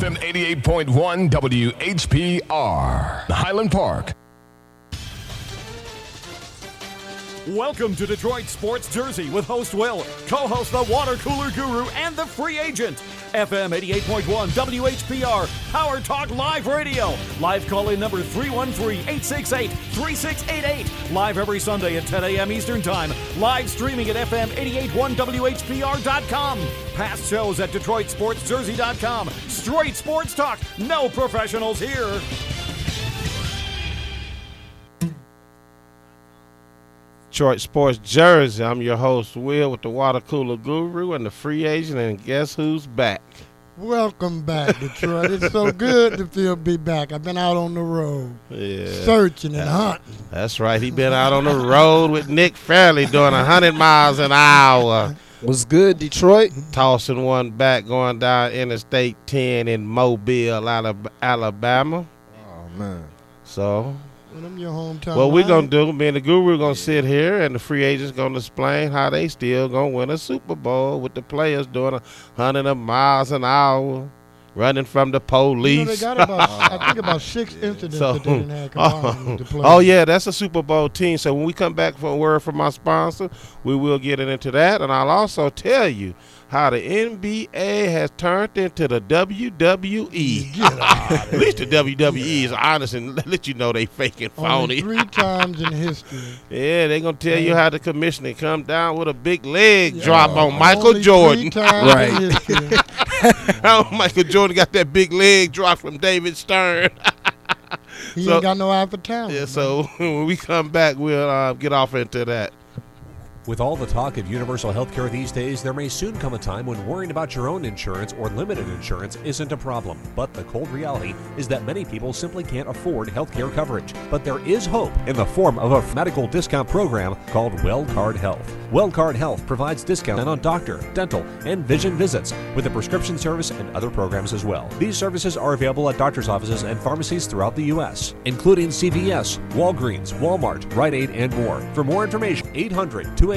FM 88.1 WHPR, Highland Park. Welcome to Detroit Sports Jersey with host Will, co-host the Water Cooler Guru and the Free Agent. FM 88.1 WHPR, PowerTalk Live Radio. Live call-in number 313-868-3688. Live every Sunday at 10 a.m. Eastern Time. Live streaming at FM881WHPR.com. Past shows at DetroitSportsJersey.com. Straight sports talk, no professionals here. Detroit Sports Jersey. I'm your host, Will, with the Water Cooler Guru and the Free Agent, and guess who's back? Welcome back, Detroit. It's so good to be back. I've been out on the road, searching and hunting. That's right. He been out on the road with Nick Fairley doing 100 miles an hour. What's good, Detroit? Tossing one back, going down Interstate 10 in Mobile, Alabama. Oh, man. So... Your hometown what we're going to do, me and the Guru going to sit here, and the free agents going to explain how they still going to win a Super Bowl with the players doing 100 miles an hour, running from the police. You know, they got I think about 6 incidents that they didn't have combined with the players. Oh, yeah, that's a Super Bowl team. So when we come back for a word from our sponsor, we will get into that. And I'll also tell you how the NBA has turned into the WWE. At least the WWE is honest and let you know they fake and phony. Only 3 times in history. Yeah, they're going to tell you how the commissioner come down with a big leg drop on Michael Jordan. 3 times in history. How Michael Jordan got that big leg drop from David Stern. He ain't got no eye for talent. Yeah, so when we come back, we'll get off into that. With all the talk of universal health care these days, there may soon come a time when worrying about your own insurance or limited insurance isn't a problem. But the cold reality is that many people simply can't afford health care coverage. But there is hope in the form of a medical discount program called WellCard Health. WellCard Health provides discounts on doctor, dental, and vision visits with a prescription service and other programs as well. These services are available at doctor's offices and pharmacies throughout the U.S., including CVS, Walgreens, Walmart, Rite Aid, and more. For more information, 800-285-5941.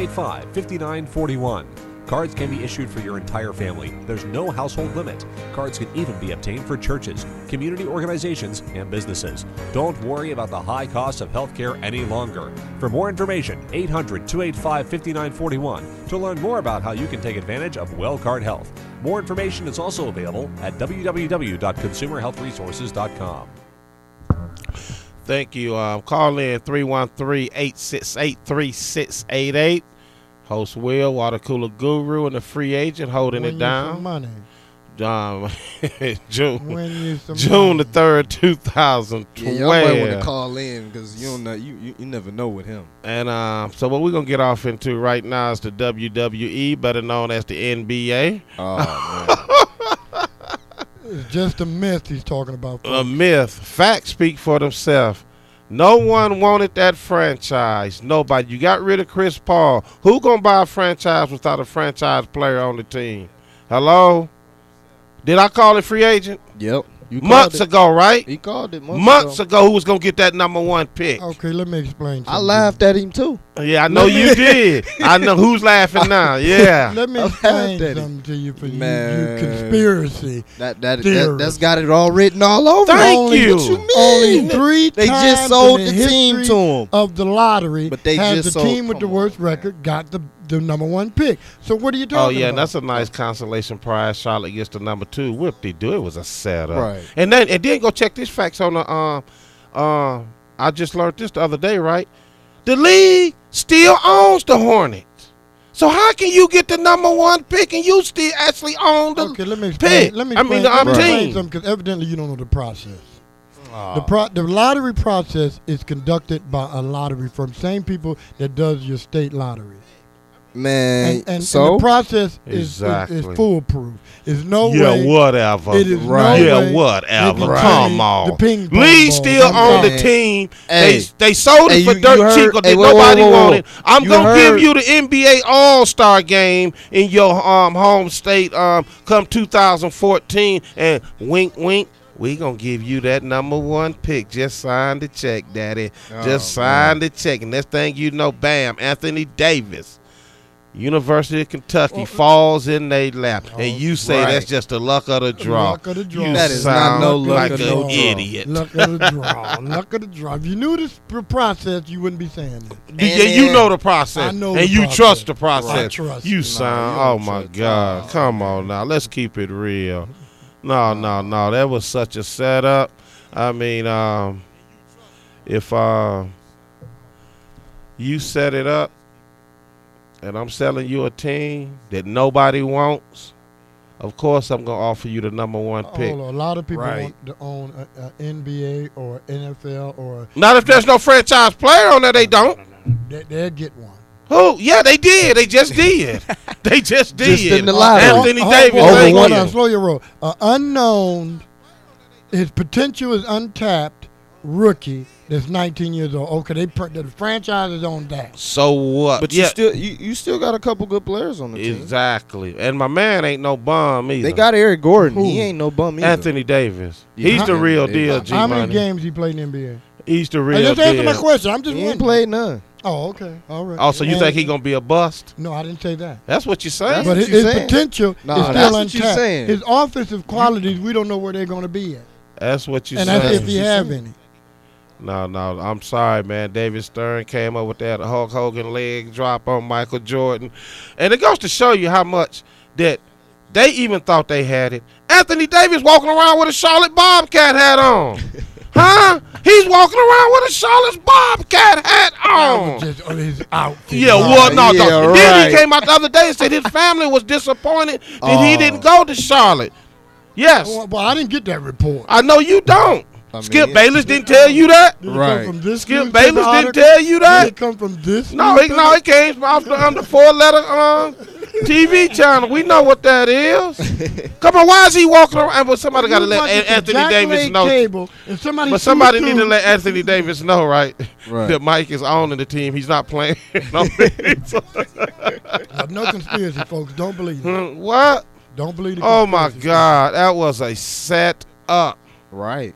Cards can be issued for your entire family. There's no household limit. Cards can even be obtained for churches, community organizations, and businesses. Don't worry about the high cost of health care any longer. For more information, 800-285-5941 to learn more about how you can take advantage of WellCard Health. More information is also available at www.consumerhealthresources.com. Thank you. Call in 313-868-3688. Host Will, Water Cooler Guru, and the Free Agent holding it down. Money. June the 3rd, 2012. Yeah, y'all might want to call in because you don't know, you never know with him. And so what we're gonna get off into right now is the WWE, better known as the NBA. Oh man. It's just a myth he's talking about. A myth. Facts speak for themselves. No one wanted that franchise. Nobody. You got rid of Chris Paul. Who gonna buy a franchise without a franchise player on the team? Hello? Did I call it free agent? Yep. Months ago, right? He called it months ago. Who was gonna get that #1 pick? Okay, let me explain. I laughed at him too. Yeah, I know you did. I know who's laughing now. Yeah. Let me explain something to you for you conspiracy. That's got it all written all over. Thank you. What you mean? Only 3 they times just sold in the history team to him of the lottery, but they has just the team with the worst record got the #1 pick. So what are you talking about? Oh yeah, that's a nice consolation prize. Charlotte gets the #2. Whoop-de-doo. It was a setup. Right. And then go check these facts on the I just learned this the other day, right? The league still owns the Hornets. So how can you get the #1 pick and you still actually own the let me explain. pick? Let me team. explain something because evidently you don't know the process. The lottery process is conducted by a lottery firm, same people that does your state lottery. Man, and the process is foolproof. There's no way. Yeah, whatever. It is right. No yeah, way whatever. Come on. The ping pong League ball. still on the team. Hey. They sold it for dirt cheap because nobody wanted. I'm gonna give you the NBA All-Star game in your home state come 2014, and wink wink. We gonna give you that #1 pick. Just sign the check, Daddy. Just sign the check, and next thing you know, bam, Anthony Davis. University of Kentucky falls in their lap, and you say that's just the luck of the draw. Luck of the draw. You That is not no luck like of an the draw. idiot. Luck of the draw. Luck of the draw. If you knew this process, you wouldn't be saying that. You know the process, I know and the you process. trust the process. I trust You it. sound. you Oh don't my trust God! it. Come on now, let's keep it real. No, that was such a setup. I mean, if you set it up, and I'm selling you a team that nobody wants, of course I'm gonna offer you the number one pick. Hold on. A lot of people Right. want to own an NBA or NFL or Not if there's no franchise player on there. They don't. they'll get one. Who? Yeah, they did. They just did. They just did. in the lottery. Anthony Davis. Over thank one you. of Slow your roll. Unknown. His potential is untapped. Rookie that's 19 years old. Okay, the franchise is on that. So what? But yeah, you still got a couple good players on the team. exactly. And my man ain't no bum either. They got Eric Gordon. Who? He ain't no bum either. Anthony Davis. Yeah, He's the Anthony real Davis. deal, G How many Money. games he played in the NBA? He's the Hey, real just answer my deal. question. I'm just He ain't wondering. played none. Oh, okay. All right. Oh, so you And- think he gonna be a bust? No, I didn't say that. That's what you're saying. That's But what his you saying. potential Nah, is that's still what you untapped. saying. His offensive qualities, we don't know where they're going to be at. That's what you're And saying. that's if he have any. No, I'm sorry, man. David Stern came up with that Hulk Hogan leg drop on Michael Jordan. And it goes to show you how much that they even thought they had it. Anthony Davis walking around with a Charlotte Bobcat hat on. Huh? He's walking around with a Charlotte Bobcat hat That on. was just his outfit. Yeah, well, no, yeah, no. And then right. he came out the other day and said his family was disappointed that he Oh. didn't go to Charlotte. Yes. Well, I didn't get that report. I know you don't. I Skip mean, Bayless didn't tell you that? Did it Right. come from this Skip newspaper Bayless didn't article? tell you that? Did it come from this? No, newspaper? it came from off the under 4-letter TV channel. We know what that is. Come on, why is he walking around? But somebody got to You let watching Anthony the Davis Jack know. Lake Cable, and somebody But see somebody it need to too. let Anthony Davis know, right? Right. That Mike is owning the team. He's not playing. No, No conspiracy, folks. Don't believe it. what? Don't believe it. Oh my God, that was a set up. Right.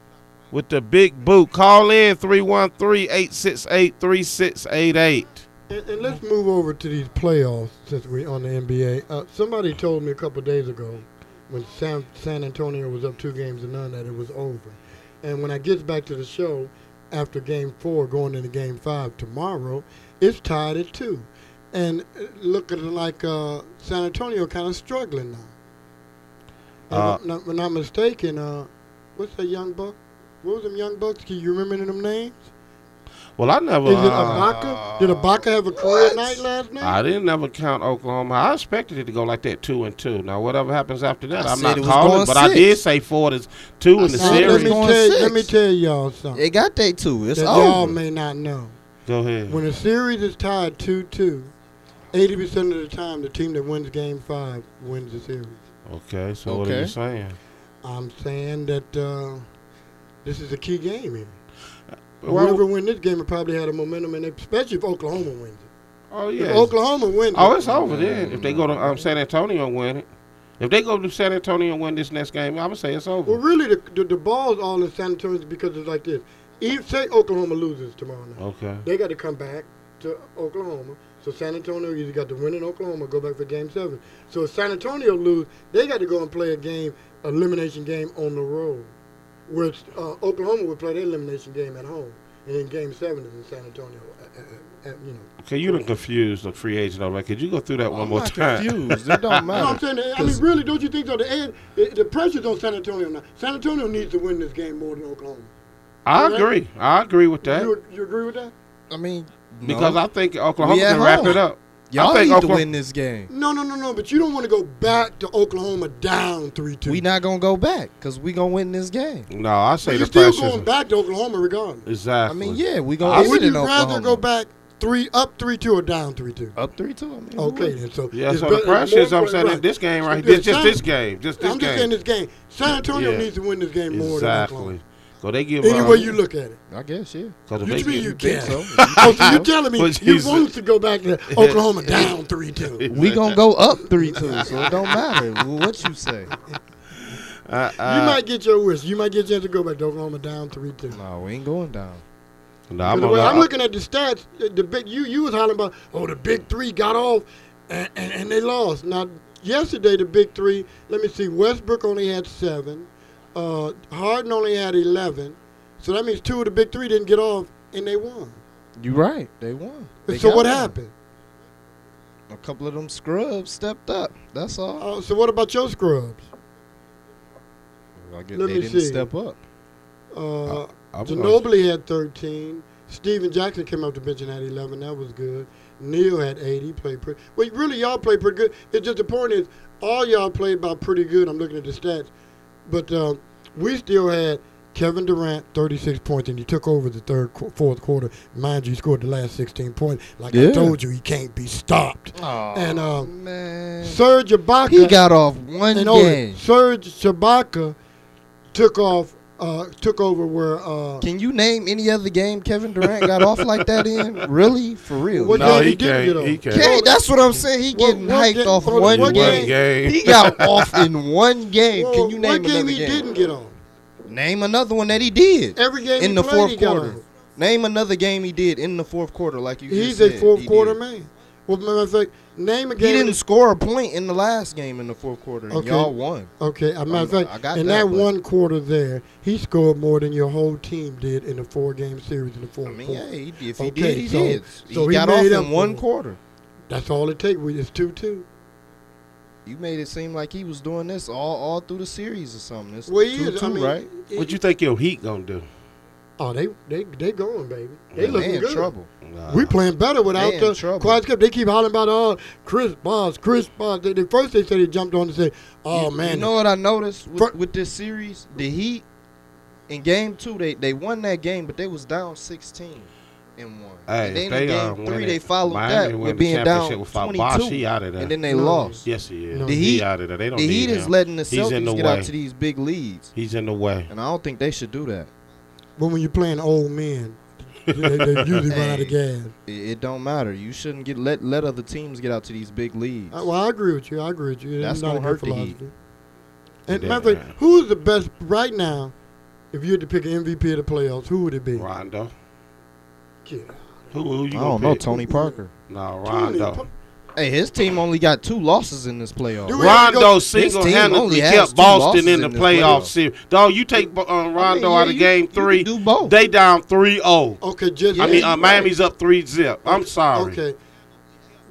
With the big boot. Call in 313-868-3688. And let's move over to these playoffs since we're on the NBA. Somebody told me a couple of days ago when San Antonio was up 2-0 that it was over. And when I get back to the show after Game 4 going into Game 5 tomorrow, it's tied at 2. And looking like San Antonio kind of struggling now. And if I'm not mistaken, what's that young buck? What was them young bucks? Can you remember them names? Well, I never. Is it Ibaka? Did Ibaka have a career night last night? I didn't never count Oklahoma. I expected it to go like that 2-2. Now, whatever happens after that, I I'm said not it was calling. going But I 6. did say 4-2 in the said Now, it was series. going let 6. me tell y'all something It got day 2. It's that y'all over. may not know. Go ahead. When a series is tied 2-2, 80% of the time, the team that wins Game 5 wins the series. Okay, so what are Okay. you saying? I'm saying that this is a key game here. Well- Whoever win this game will probably have a momentum, and especially if Oklahoma wins it. Oh, If yeah. Oklahoma wins Oh, it, it's over then. If they go to San Antonio and win it. If they go to San Antonio and win this next game, I'm going to say it's over. well, really, the ball's all in San Antonio because it's like this. If, say, Oklahoma loses tomorrow night. Okay. They got to come back to Oklahoma. So San Antonio either got to win in Oklahoma or go back for Game 7. So if San Antonio lose, they got to go and play a game, elimination game on the road. Whereas Oklahoma would play their elimination game at home. And then Game 7 is in San Antonio. Okay, you done confused the free agent already. Could you go through that one I'm more not time? confused. It don't No, I'm matter. saying, I mean, really, don't you think so? The pressure's on San Antonio now. San Antonio needs to win this game more than Oklahoma. I Correct? agree. I agree with that. You agree with that? I mean, Because no. I think Oklahoma We at can wrap home. it up. Y'all I think need to Oklahoma- win this game. No, but you don't want to go back to Oklahoma down 3-2. We not going to go back because we going to win this game. No, I say You're the still pressure. going back to Oklahoma regardless. Exactly. I mean, yeah, we I going Or to would win you in rather Oklahoma. go back up 3-2 or down 3-2? Up 3-2. I mean, Okay, then. So Yeah, it's so the better- pressure is, more I'm saying, in right. this game right Yeah, here. Just San- this game. Just this I'm just saying game. this game. San Antonio Yeah. needs to win this game more than Exactly. Oklahoma. So they give Any way you look at it. I guess, yeah. Cause if What they you mean get- you think can't? so? Oh, so you're telling me But you he's- want us to go back to Oklahoma down 3-2? We going to go up 3-2, so it don't matter what you say. You might get your wish. You might get a chance to go back to Oklahoma down 3-2. No, we ain't going down. No, I'm looking at the stats. The big you was hollering about. Oh, the big three got off, And they lost. Now, yesterday, the big three, let me see, Westbrook only had 7. Harden only had 11. So that means 2 of the big three didn't get off, and they won. You're right. They won. So what happened? A couple of them scrubs stepped up. That's all. So what about your scrubs? I guess Let they me didn't see. step up. Ginobili had 13. Steven Jackson came off the bench and had 11. That was good. Neal had 8. He played pretty. Well, really, y'all played pretty good. It's just the point is, all y'all played about pretty good. I'm looking at the stats, but we still had Kevin Durant 36 points, and he took over the fourth quarter. Mind you, he scored the last 16 points. Like I told you, he can't be stopped. Oh, and man, Serge Ibaka, he got off one game. Serge Ibaka took over where. Can you name any other game Kevin Durant got off like that in? Really? For real? What No, game he can't. He can't. Okay, that's what I'm saying. He getting hyped off one game. He got off in one game. Can you name another game? What game he didn't get on? Name another one that he did. Every game in the played, fourth quarter. Name another game he did in the fourth quarter, like you just said. He's a fourth quarter man. Well, matter of fact, name a game. He didn't score a point in the last game in the fourth quarter, and y'all won. Okay, matter of fact, in that one quarter there, he scored more than your whole team did in the 4-game series in the fourth quarter. Yeah, if he did, he did. So he got off in one quarter. That's all it takes. It's 2-2. You made it seem like he was doing this all through the series or something. It's well, he 2-2, is. I mean, right? What you think your Heat gonna do? Oh, they going, baby. They looking good. Trouble. We playing better without the quiet skip. They keep hollering about Chris Bonds. First they said he jumped on and said, "Oh man." You know what I noticed with this series? The Heat in Game 2, they won that game, but they was down 16 and 1. Hey, and then in Game 3, they followed Miami that with being down without 22, Bosh, he out of there. and then they lost. Yes, he is. No. The Heat out of there. They don't the need Heat him. is letting the He's in the Celtics get way. out to these big leads, He's in the way. and I don't think they should do that. But when you're playing old men, they usually run out of gas. It don't matter. You shouldn't let other teams get out to these big leads. Well, I agree with you. That's not gonna a good hurt the philosophy. Heat. And matter of fact, who's the best right now? If you had to pick an MVP of the playoffs, who would it be? Rondo. Kid. Who you I gonna don't know, pick? Tony Parker. No, Rondo. Hey, his team only got 2 losses in this playoff. Rondo single-handedly kept Boston in the playoff series. Dog, you take Rondo out of Game 3, do both. they down 3-0. Okay, Miami's up 3-0. I'm sorry. Okay.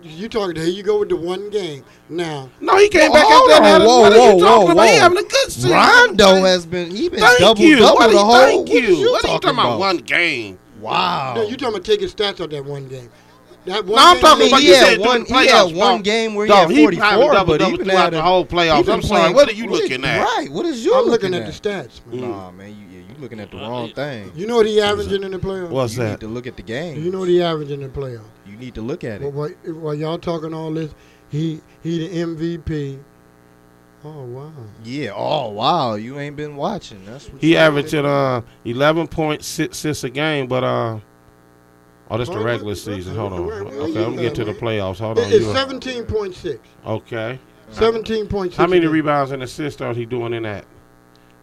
You talking? Here you go with the one game now. No, he came back out there. What are you talking about? He having a good season. Rondo has been double-double the whole. Thank you. What are you talking about? One game. Wow. No, you talking about taking stats out that one game? That one I'm game, talking about he had one game where he had 44, but he throughout the whole playoffs. I'm sorry. What are you looking at? Right. What is you I'm looking at the stats. Man. Nah, man, you looking at the wrong thing. You know what he averaging in the playoffs? What's You that? need to look at the game. You know what he averaging in the playoffs? You need to look at it. While y'all talking all this, he the MVP. Oh wow. Yeah. Oh wow. You ain't been watching. That's what He averaging 11.6 a game, but oh, that's the regular season. Hold on. Okay, I'm getting to the playoffs. Hold on. It's 17.6. Okay. 17.6. How many rebounds and assists are he doing in that?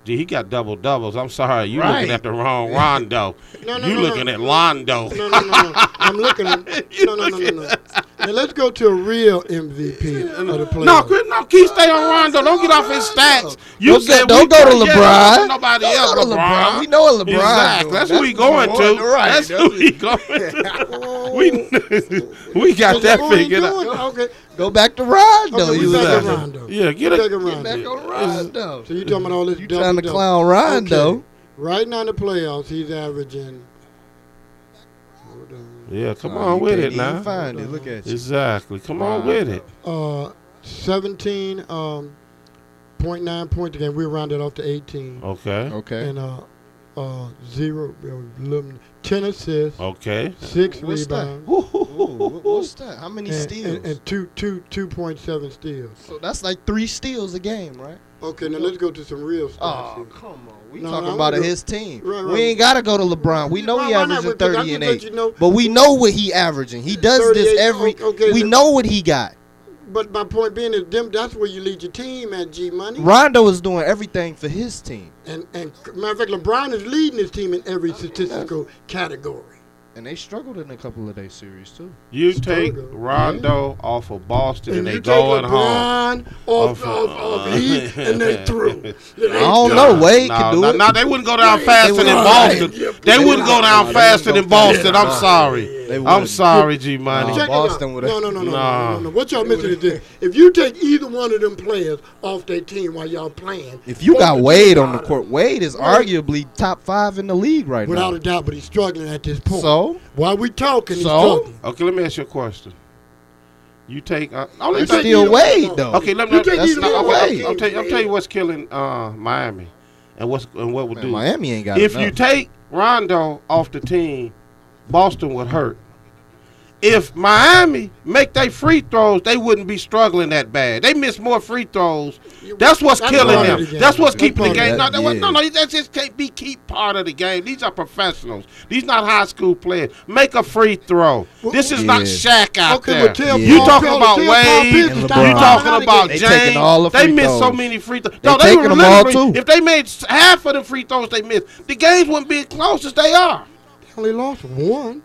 Gee, he got double-doubles. I'm sorry. You looking at the wrong Rondo. You looking at Londo. No. I'm looking at no. Now let's go to a real MVP of the playoffs. No, keep stay on Rondo. Don't get off his stats. Don't go to LeBron. Nobody else. LeBron. We know what LeBron. Exactly. That's who we going to. Right. That's who we going to. We got that figured out. Okay. Go back to Rondo. Okay, we back to Rondo. Yeah, get back on Rondo. So you talking about all this? You trying to clown Rondo? Okay. Right now in the playoffs, he's averaging. Hold on. Yeah, come on with it now. Find it. Look at you. Exactly. Come on with it. 17.9 points a game. We rounded off to 18. Okay. And 10 assists. Okay. 6 What's rebounds. What's that? How many steals? And 2.7 steals. So that's like 3 steals a game, right? Okay, now let's go to some real stats. Oh, here. come on. We No, talking no, about I'm his team. Right. We ain't got to go to LeBron. We know Why he not? averaging Because 30 and 8. you know- But we know what he averaging. He does this 38, every okay, we know what he got. But my point being is, that's where you lead your team at, G-Money. Rondo is doing everything for his team. And matter of fact, LeBron is leading his team in every statistical category. And they struggled in a couple of their series, too. You take Rondo off of Boston and they going home. Off Heat and they through. I don't know. Wade can do it. No, they wouldn't go down faster than Boston. They wouldn't go down faster than Boston. I'm sorry. I'm sorry, G-Money. Boston would have. No. What y'all missing is this. If you take either one of them players off their team while y'all playing. If you got Wade on the court, Wade is arguably top 5 in the league right now. Without a doubt, but he's struggling at this point. So? While we talking, he's struggling. Okay, let me ask you a question. You take it's still Wade though. Okay, let me. I'll tell you what's killing Miami, and what would do. Miami ain't got if enough. you take Rondo off the team, Boston would hurt. If Miami make their free throws, they wouldn't be struggling that bad. They miss more free throws. That's what's killing them. That's what's keeping the game. No, that just can't be keep part of the game. These are professionals. These not high school players. Make a free throw. This is not Shaq out there. You talking about Wade. You talking about James. They miss so many free throws. No, they were literally, if they made half of the free throws they missed, the games wouldn't be as close as they are. They only lost one.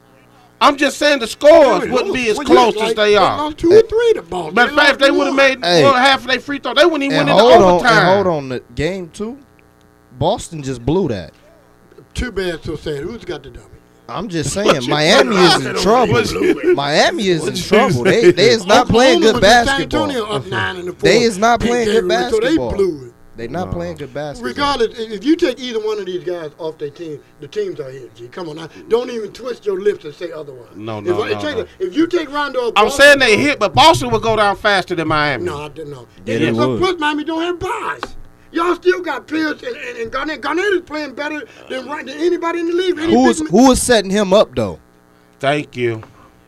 I'm just saying the scores wouldn't be as close as they are. Lost 2 or 3 the ball. Matter of fact, if they would have made half of their free throw, they wouldn't even win into overtime. Hold on, the game 2, Boston just blew that. Too bad, so sad. Who's got the W? I'm just saying, Miami is in trouble. Miami is in trouble. They is not playing good basketball. They is not playing good basketball. So they blew it. They're not playing good basketball. Regardless, if you take either one of these guys off their team, the teams are here, G. Come on now. Don't even twist your lips and say otherwise. No. If you take Rondo off I'm saying they hit, but Boston would go down faster than Miami. No, I didn't know. Yeah, they would. Plus, Miami don't have buys. Y'all still got Pierce and Garnett. Garnett is playing better than anybody in the league. Who is setting him up, though? Thank you.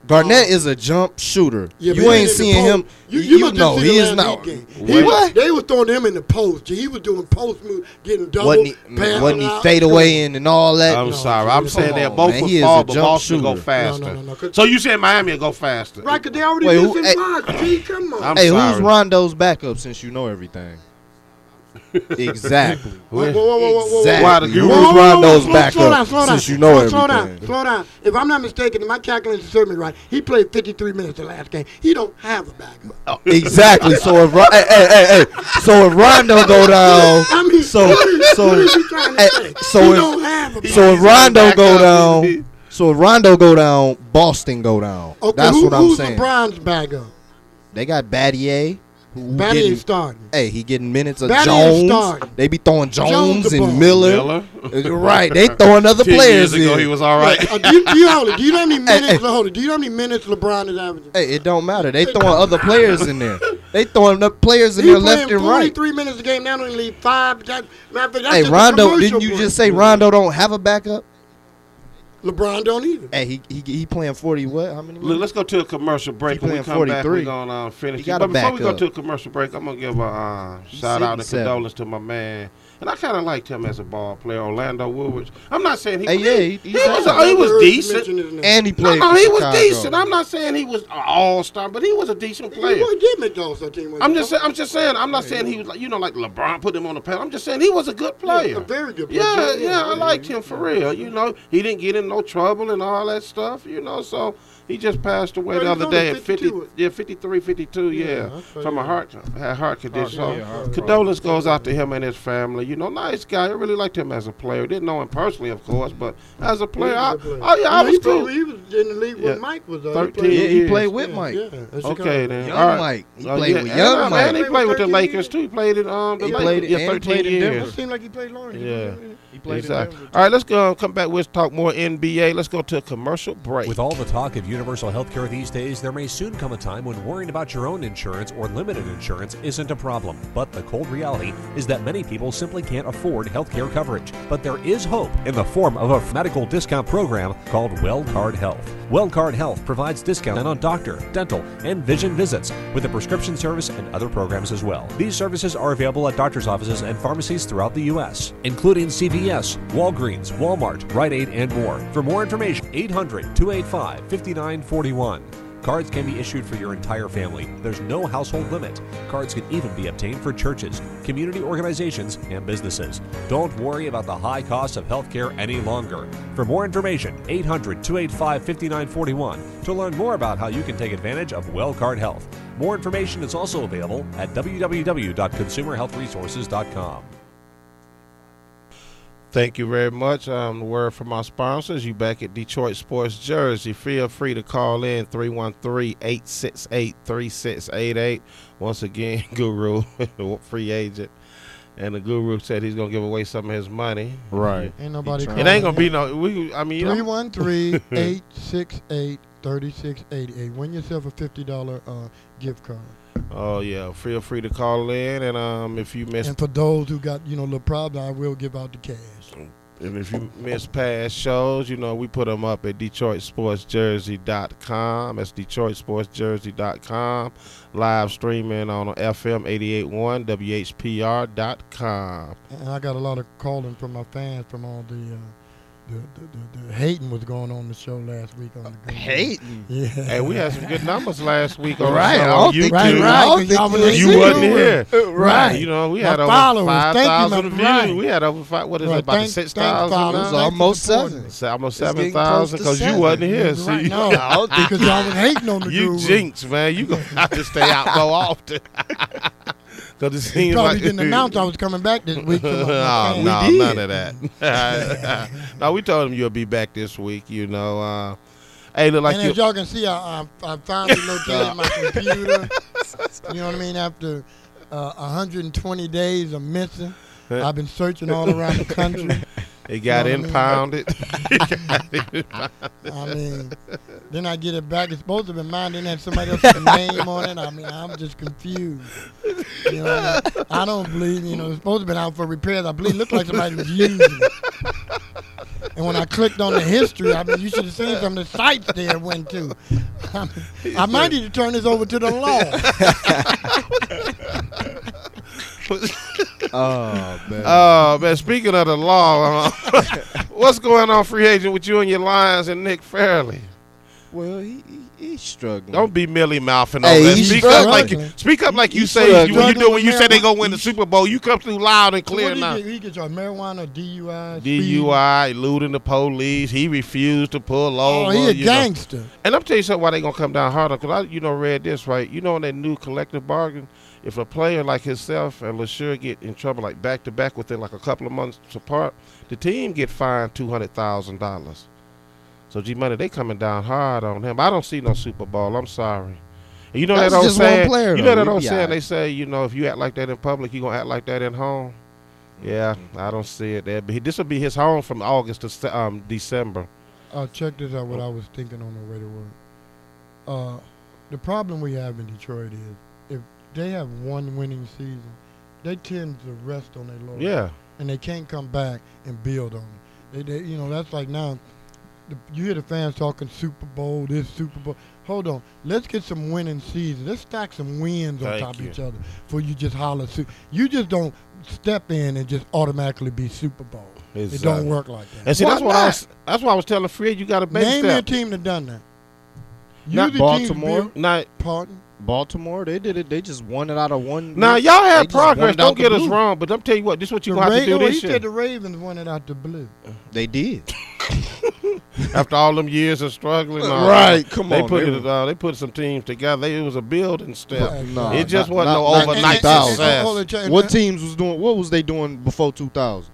Garnett is a jump shooter. Yeah, you ain't seeing him. You know he is not. They was throwing him in the post. He was doing post move, getting double. Wasn't he fade away and all that? I'm sorry. I'm saying they're both would fall, but Boston go faster. No. So you saying Miami will go faster? Right, because they already missing five. G, come on. Hey, who's Rondo's backup since you know everything? Exactly. Exactly. Who's Rondo's backup since you know everything? Slow down. If I'm not mistaken, if my calculations serve me right, he played 53 minutes the last game. He don't have a backup. Exactly. So if if Rondo go down, so if Rondo go down, Boston go down. Okay, that's what I'm saying. Who's LeBron's backup? They got Battier. Battier starting. Hey, he getting minutes of Jones. They be throwing Jones and Miller. Right, they throwing other players in. 2 years ago, he was all right. Do you know how many minutes? Do you know how many minutes LeBron is avenue? Hey, it don't matter. They throwing other players in there. They throwing up players in there left and right. 43 minutes a game. Now only leave 5. Hey, Rondo, didn't you just say Rondo don't have a backup? LeBron don't either. Hey, he playing 40 what? How many minutes? Let's go to a commercial break. When we come 43. Back, we're going to finish. But before we go to a commercial break, I'm going to give a shout out and condolence to my man. And I kind of liked him as a ball player, Orlando Woodward. I'm not saying he was decent. And he played he was decent. I'm not saying he was an all-star, but he was a decent player. He did make the all-star team. I'm just saying. I'm not saying he was like LeBron put him on the panel. I'm just saying he was a good player. Yeah, a very good player. Yeah, I liked him for real. He didn't get in no trouble and all that stuff. So. He just passed away the other day at 53, 52, from a heart condition. So condolence goes out to him and his family. Nice guy. I really liked him as a player. Didn't know him personally, of course, but as a player, I was cool. He was in the league when Mike was 13 years. He played with Mike. Okay, then. Young Mike. He played with young Mike. And he played with the Lakers, too. He played in the Lakers. 13 years. It seemed like he played longer. Yeah. He played exactly. All right, let's go. Come back. We'll talk more NBA. Let's go to a commercial break. With all the talk of universal health care these days, there may soon come a time when worrying about your own insurance or limited insurance isn't a problem. But the cold reality is that many people simply can't afford health care coverage. But there is hope in the form of a medical discount program called WellCard Health. WellCard Health provides discounts on doctor, dental, and vision visits with a prescription service and other programs as well. These services are available at doctor's offices and pharmacies throughout the U.S., including CVS, Walgreens, Walmart, Rite Aid, and more. For more information, 800-285-5941. Cards can be issued for your entire family. There's no household limit. Cards can even be obtained for churches, community organizations, and businesses. Don't worry about the high cost of health care any longer. For more information, 800-285-5941 to learn more about how you can take advantage of WellCard Health. More information is also available at www.consumerhealthresources.com. Thank you very much. The word from our sponsors. You back at Detroit Sports Jersey. Feel free to call in 313-868-3688. Once again, Guru, free agent. And the Guru said he's going to give away some of his money. Right. Ain't nobody It ain't going to be no. 313-868-3688. Win yourself a $50 gift card. Oh, yeah. Feel free to call in. And if you missed. And for those who got, little problem, I will give out the cash. And if you miss past shows, we put them up at DetroitSportsJersey.com. That's DetroitSportsJersey.com. Live streaming on FM 88.1, WHPR.com. And I got a lot of calling from my fans from all the hating was going on the show last week on the game. Hating? Yeah. Hey, we had some good numbers last week on Right. the show I on don't think YouTube. you You wasn't here. Right. We had over followers. 5,000 views. Right. We had over what is Right. it, about Thank 6,000 followers. now? Almost 7. Almost It's getting 7,000 close to because you 7. wasn't here. Right. See, No, because y'all was hating on the you Guru. jinx, man. You going to have to stay out more often. Because it seems Probably like didn't announce I was coming back this week. So no, none of that. No, we told him you'll be back this week. Hey, look like and as y'all can see, I finally located my computer. You know what I mean? After 120 days of missing, I've been searching all around the country. It got impounded. I mean, then I get it back. It's supposed to be mine. Then had somebody else's name on it. I mean, I'm just confused. I don't believe, it's supposed to be out for repairs. I believe it looked like somebody was using it. And when I clicked on the history, you should have seen some of the sites there it went to. I might need to turn this over to the law. Oh, man. Speaking of the law, what's going on, free agent, with you and your Lions and Nick Fairley? Well, he's struggling. Don't be Millie mouthing Hey, on that. he's Speak up like you say struggling. when you do when you say they gonna win the Super Bowl. You come through loud and clear now. He gets your marijuana, DUI, DUI, eluding the police. He refused to pull over. Oh, he a gangster. And I'm telling you something why they gonna come down harder. Because I read this right. In that new collective bargain, if a player like himself and LeSure get in trouble like back to back within like a couple of months apart, the team get fined $200,000. So G-Money, they coming down hard on him. I don't see no Super Bowl. I'm sorry. And you know That's that old just one saying? player, You know though. that old Yeah. saying? They say, if you act like that in public, you gonna act like that at home. Yeah, I don't see it there. But this will be his home from August to December. Check this out. What I was thinking on the way to work. The problem we have in Detroit is if they have one winning season, they tend to rest on their laurels. Yeah. And they can't come back and build on it. They that's like now. You hear the fans talking Super Bowl, this Super Bowl. Hold on. Let's get some winning seasons. Let's stack some wins on top of each other before you just holler. You just don't step in and just automatically be Super Bowl. Exactly. It don't work like that. And see, that's why I was telling Fred, you got to base Name me a team that done that. Not Baltimore. Pardon? Baltimore, they did it. They just won it out of one. Now, y'all had progress. Don't get us wrong, but I'm telling you what, this is what you're going to have to do this year. He said the Ravens won it out the blue. They did. After all them years of struggling. Right, come on. They put some teams together. It was a building step. Right. It just wasn't no overnight success. What teams was doing? What was they doing before 2000?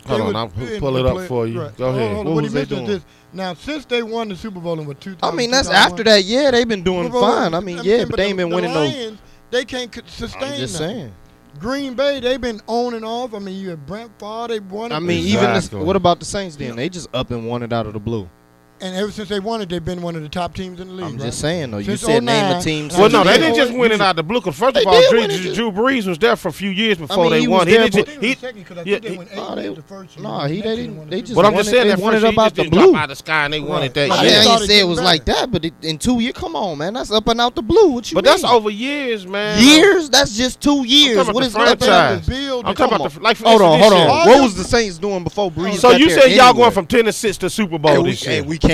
Hold on, I'll pull it up for you. Right. Go ahead. What was they doing? Now, since they won the Super Bowl in 2000, I mean, that's after that. Yeah, they've been doing fine. I mean, but they ain't been winning Lions, they can't sustain. I'm just saying. Green Bay, they've been on and off. I mean, you had Brent Favre, they won it. I mean, what about the Saints then? They just up and won it out of the blue. And ever since they won it, they've been one of the top teams in the league. I'm just saying, though. You Since said name a team. Well, no, they didn't just win it out the blue. Because first of all, Drew Brees was there for a few years before they won. He didn't. They just. But I'm just saying that won it first up out the blue. blue. Out of the sky, and they won it that year. I ain't say it was like that, but in 2 years, come on, man, that's up and out the blue. What you mean? But that's over years, man. Years? That's just 2 years. What is franchise? I'm talking about the like. Hold on. What was the Saints doing before Brees? So you said y'all going from 10-6 to Super Bowl this year? We can.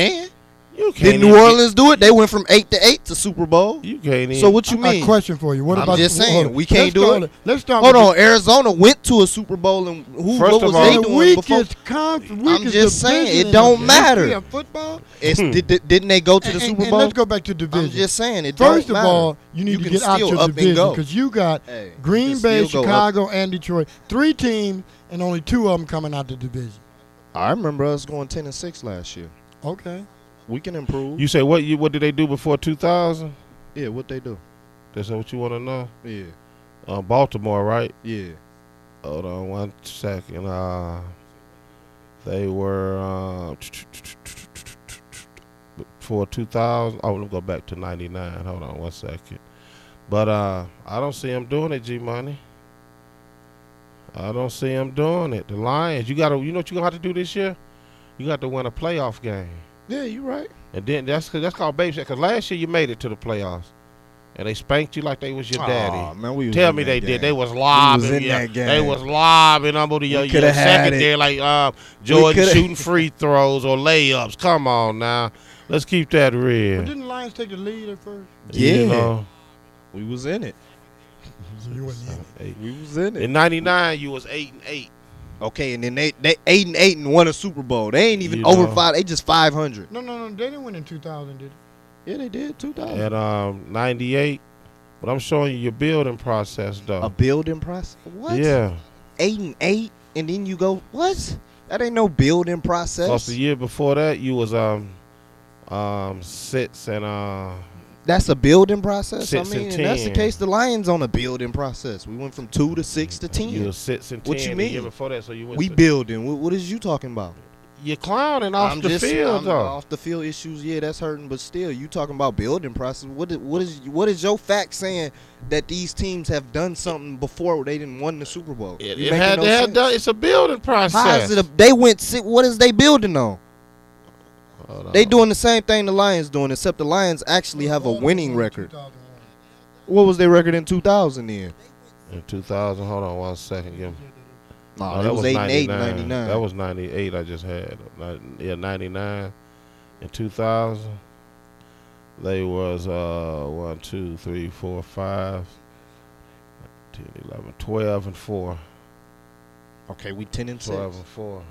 Did New Orleans do it? They went from 8-8 to Super Bowl. You can't even. So what you mean? A question for you. What I'm about just saying we can't do it. Let's start. Hold on. Arizona went to a Super Bowl, and what was they doing before? I'm just saying it don't matter. Football. Didn't they go to the Super Bowl? And let's go back to division. I'm just saying it. First of all, you need to get out your division because you got Green Bay, Chicago, and Detroit. 3 teams, and only 2 of them coming out the division. I remember us going 10-6 last year. Okay. We can improve. You say what did they do before 2000? Yeah, what they do? That's what you want to know? Yeah. Baltimore, right? Yeah. Hold on 1 second. They were for 2000. Oh, let me go back to 99. Hold on 1 second. But I don't see them doing it, G-Money. I don't see them doing it. The Lions, you know what you're gonna have to do this year? You got to win a playoff game. Yeah, you're right. And then that's called baby step. Because last year you made it to the playoffs, and they spanked you like they was your daddy. Man, Tell me they did. They was lobbing. They was lobbing under your secondary like Jordan shooting free throws or layups. Come on now, let's keep that real. But didn't the Lions take the lead at first? Yeah, you know, we was in it. You wasn't in it. We was in it. In '99, you was 8-8. Okay, and then they 8-8 and won a Super Bowl. They ain't even over 5. They just 500. No. They didn't win in 2000, did they? Yeah, they did. 2000. At 98. But I'm showing you your building process, though. A building process? What? Yeah. 8-8, and then you go, what? That ain't no building process. Plus the year before that, you was 6 and That's a building process. 6 I mean, and and that's the 10. case. The Lions on a building process. We went from 2 to 6 to 10. You was 6 and 10. What you mean? The year before that, so you went. We building. What is you talking about? You're clowning off the field, though. Off the field issues, yeah, that's hurting. But still, you talking about building process. What is your fact saying that these teams have done something before they didn't win the Super Bowl? It had to have done. It's a building process. How is it? They went. What is they building on? They doing the same thing the Lions doing, except the Lions actually have a winning record. What was their record in 2000 then? In 2000, hold on 1 second. No, that was 8-8, 99. That was 98 I just had. 99. In 2000, they was 1, 2, 3, 4, 5, 10, 11, 12 and 4. Okay, we 10 and 6. 12 and 4.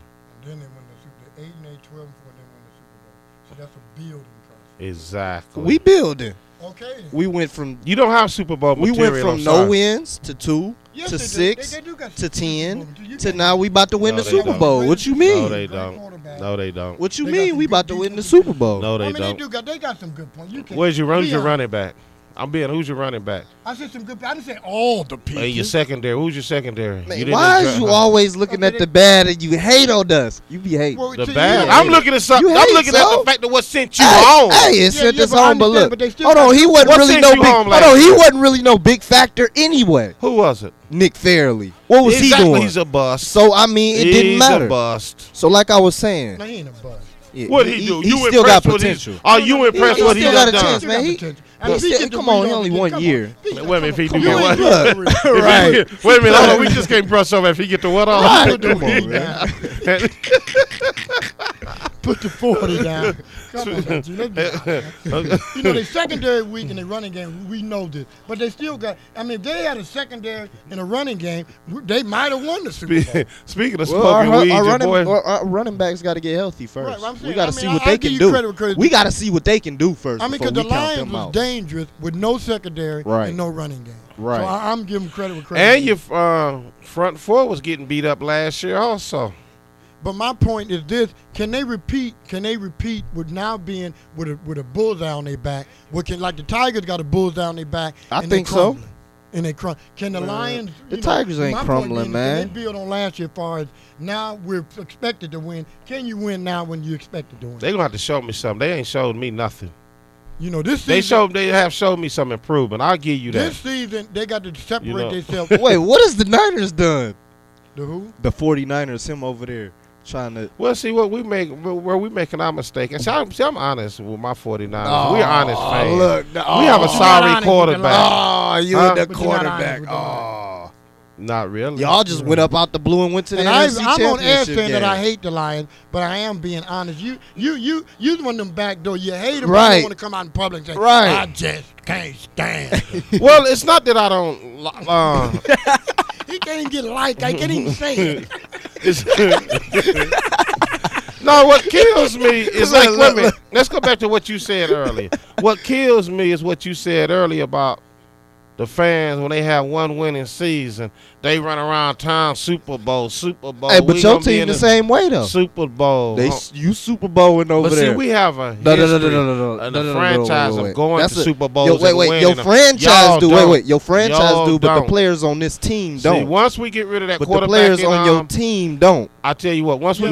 Then they won the Super Bowl. 8 and 8, 12 and 4, then won the Super Bowl. So that's a building process. Exactly. We building. Okay. We went from You don't have Super Bowl material. We went from no wins to 2 Yes, to they 6 they do got to Super 10 Bowl. to now we about to win No, the they Super don't. Bowl. What you mean? No, they don't. No, they don't. What you They mean? got We some about good to win the defense. Super Bowl. No, they I mean, don't. they got some good points. You can't. Who's your be running back? Who's your running back? I said some good. I didn't say all the people. And your secondary. Who's your secondary? Man, why is you always looking at the bad and you hate on us? You be hating. Well, The see, bad. you- I'm looking at something. You I'm hate, looking so? at the fact that what sent you Hey, home. it sent us but I home, but understand, look. but they still Hold on, got- he wasn't What really sent no you big. home Hold last on, he year? wasn't really no big factor anyway. Who was it? Nick Fairley. What was Exactly, he doing? He's a bust. So I mean, it didn't He's matter. a bust. So like I was saying, No, he ain't a bust. yeah, What he do? He You still got impressed with his- potential. Are you impressed he with what he still got done? a chance, man. Come on, he only 1 year. Wait a minute, if he do You get ain't what? good. Right. Wait a minute, hold on. We just can't brush over if he get the what off. Right. Come on, man. Put the 40 down. Come on, G, let's be honest. You know, they secondary weak in their running game. We know this. But they still got, I mean, if they had a secondary in a running game, they might have won the Super Bowl. Speaking of Well, smoking weed, your boy. our running backs got to get healthy first. Right, I'm saying, We got to I mean, see what I'll they give can you do. credit where credit's We due. got to see what they can do first. I mean, before because we the count Lions them was out. dangerous with no secondary Right. and no running game. Right. So I'm giving credit where credit And is your due. front four was getting beat up last year also. But my point is this: can they repeat? Can they repeat with now being with a bullseye on their back? Like the Tigers got a bullseye on their back. I and think they so. crumbling. And they Can the Lions? The Tigers ain't my point crumbling, being, man. Can they build on last year as far as now we're expected to win? Can you win now when you expected to win? They gonna have to show me something. They ain't showed me nothing. You know this season. They have showed me some improvement. I'll give you that. This season they got to separate You know. themselves. Wait, what has the Niners done? The who? The 49ers, him over there trying to. Well, see what we make, where we making our mistake. And see, I'm honest with my 49ers. We're honest fans. Look, we have a sorry quarterback. Oh, you Huh? the But you're not quarterback. honest with Oh, Not really. Y'all just went up out the blue and went to the NFC I'm on air Championship saying that I game. hate the Lions, but I am being honest. You one of them backdoor. You hate them, but Right. you want to come out in public and say, Right. I just can't stand it. Well, it's not that I don't. He can't even get liked. I can't even say it. No, what kills me is like, wait a minute. Let's go back to what you said earlier. What kills me is what you said earlier about the fans when they have one winning season. They run around town, Super Bowl. Hey, but your team the same way though. Super Bowl. You Super Bowling over but there. see, we have a history and a franchise of going to Super Bowls and winning. Your franchise do. Y'all Your franchise Y'all do, but the don't. players on this team don't. See, once we get rid of that But the quarterback, players on your team don't. I tell you what. Once we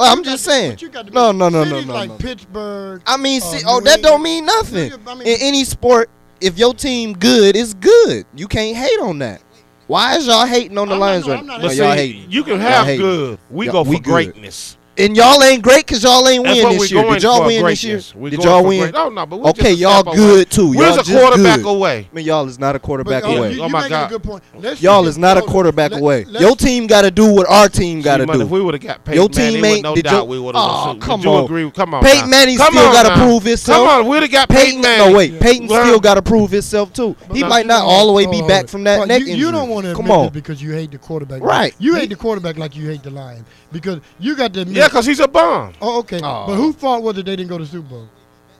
I'm just saying. No. Like Pittsburgh. I mean, New that don't England. mean nothing. I mean- In any sport, if your team good, it's good. You can't hate on that. Why is y'all hating on the Lions right now? But Y'all see, hating. you can Y'all have hating. good. We Yeah, go for we good. greatness. And y'all ain't great because y'all ain't That's win what this we're year. going Did y'all for, win this year? greatness. We're Did going y'all for win? great- No, but we're Okay, just a y'all step good away. too. We're Y'all a just quarterback good. away. I mean, y'all is not a quarterback But, away. You Oh, my making God. a good point. Y'all is not a quarterback away. Your team got to do what our team got to See, man, do. if we would have got Peyton Your Manning, team with ain't. no did doubt your- we would Oh, have. come Would you on. agree? Come on. Peyton now. Manning Come still on got to now. prove himself. Come on, we'd have got Peyton Manning. No, wait. Peyton Well, still got to prove himself too. He no, might not all the way be back from that But neck you injury. don't want to Come admit on. this because you hate the quarterback. Right. You hate the quarterback like you hate the Lions because you got to admit. Yeah, because he's a bum. Oh, okay. But whose fault was it they didn't go to the Super Bowl?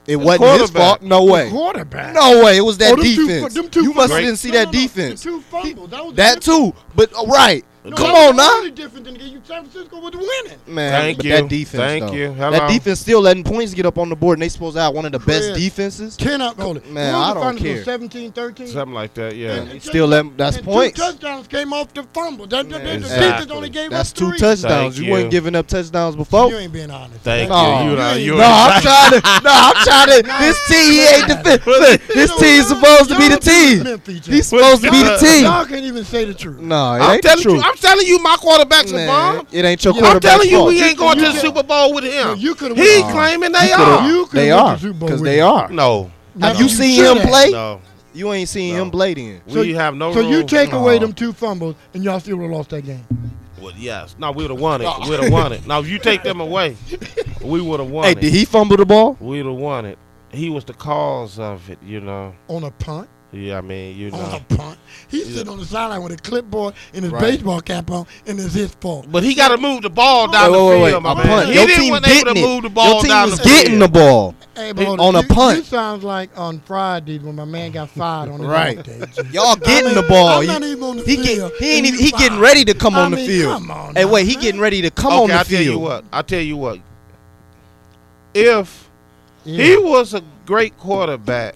It wasn't his fault. No way. Quarterback. No way. It was that them two- defense. them two You must have fumbles. didn't see No, that no, defense. The two fumbles. That was That too. But right. No, Come that was on now. totally different than the game. San Francisco was winning. Man, Thank but you. that defense, Thank though. you. Hello. That defense still letting points get up on the board, and they supposed to have one of the best Chris, defenses. 10 up. Hold it. Man, What was I the don't final score, care. 17-13? Something like that, yeah. And Still letting, that's and points. 2 touchdowns came off the fumble. The defense Exactly. only gave That's up 2 3. touchdowns. Thank You you. weren't giving up touchdowns before. You ain't being honest. Thank No. you. No, I'm trying to. No, I'm trying to. This team, he ain't defend. Look, this team's supposed to be the team. He's supposed to be the team. Y'all can't even say the truth. No, it I'm ain't the telling you, truth. I'm telling you, my quarterback's a Man, bum. it ain't your I'm quarterback's telling you, fault. we ain't going to the You Super Bowl with him. No, you could've He won. claiming they You could've- are. You could've They went to are, the Super Bowl because with they him. are. No, Have No, you seen should him have. play? no. You ain't seen No. him play then. We have no So you rules. take away No. them 2 fumbles, and y'all still would have lost that game. Well, yes. No, we would have won it. We'd have won it. Now, if you take them away, we would have won Hey, it. did he fumble the ball? We'd have won it. He was the cause of it, you know. On a punt. Yeah, I mean, you On know. a punt. He's sitting on the sideline with a clipboard and his Right. baseball cap on, and it's his fault. But he got to move the ball down the Wait. field, my A man. punt. He Your didn't team wasn't able getting to move the it. ball Your team down was the getting field. the ball. Hey, but hold on a you punt. sounds like on Fridays when my man got fired on his Right. off day. Y'all getting the I'm ball. not even on the He field. ain't and even, you he getting fired. ready to come I on the mean, field. come on Hey, now, wait, he man. getting ready to come Okay, on the I'll tell you field. what. I'll tell you what. If he was a great quarterback,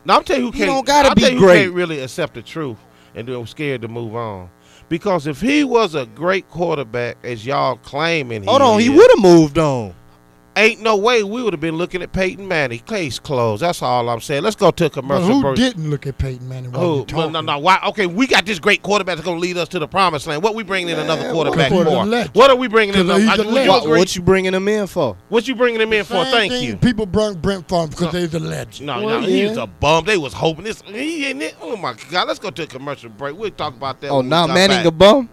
now I'm telling you who He can't. don't gotta I'll be tell you great. Who can't really accept the truth and they're scared to move on. Because if he was a great quarterback, as y'all claiming he Hold on, he is, would have moved on. ain't no way we would have been looking at Peyton Manning. Case closed. That's all I'm saying. Let's go to a But commercial who break. didn't look at Peyton Manning while Who? you talking? No. Why? Okay, we got this great quarterback that's going to lead us to the promised land. What we bringing in another quarterback because he's a for? legend. What are we bringing in? Because he's a Would you legend. agree? What you bringing him in for? What you bringing him in for? Same Thank thing you. People brought Brent Favre because he's a legend. No, he was a bum. They was hoping this. He ain't it. Oh my God! Let's go to a commercial break. We'll talk about that. Oh, when we now come Manning back. a bum?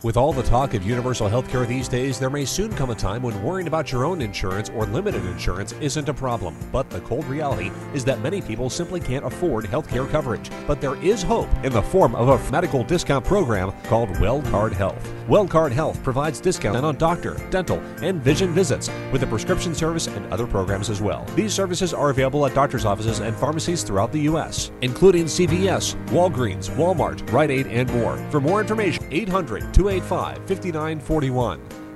With all the talk of universal health care these days, there may soon come a time when worrying about your own insurance or limited insurance isn't a problem. But the cold reality is that many people simply can't afford health care coverage. But there is hope in the form of a medical discount program called WellCard Health. WellCard Health provides discounts on doctor, dental, and vision visits with a prescription service and other programs as well. These services are available at doctor's offices and pharmacies throughout the U.S., including CVS, Walgreens, Walmart, Rite Aid, and more. For more information, 800-285-5941.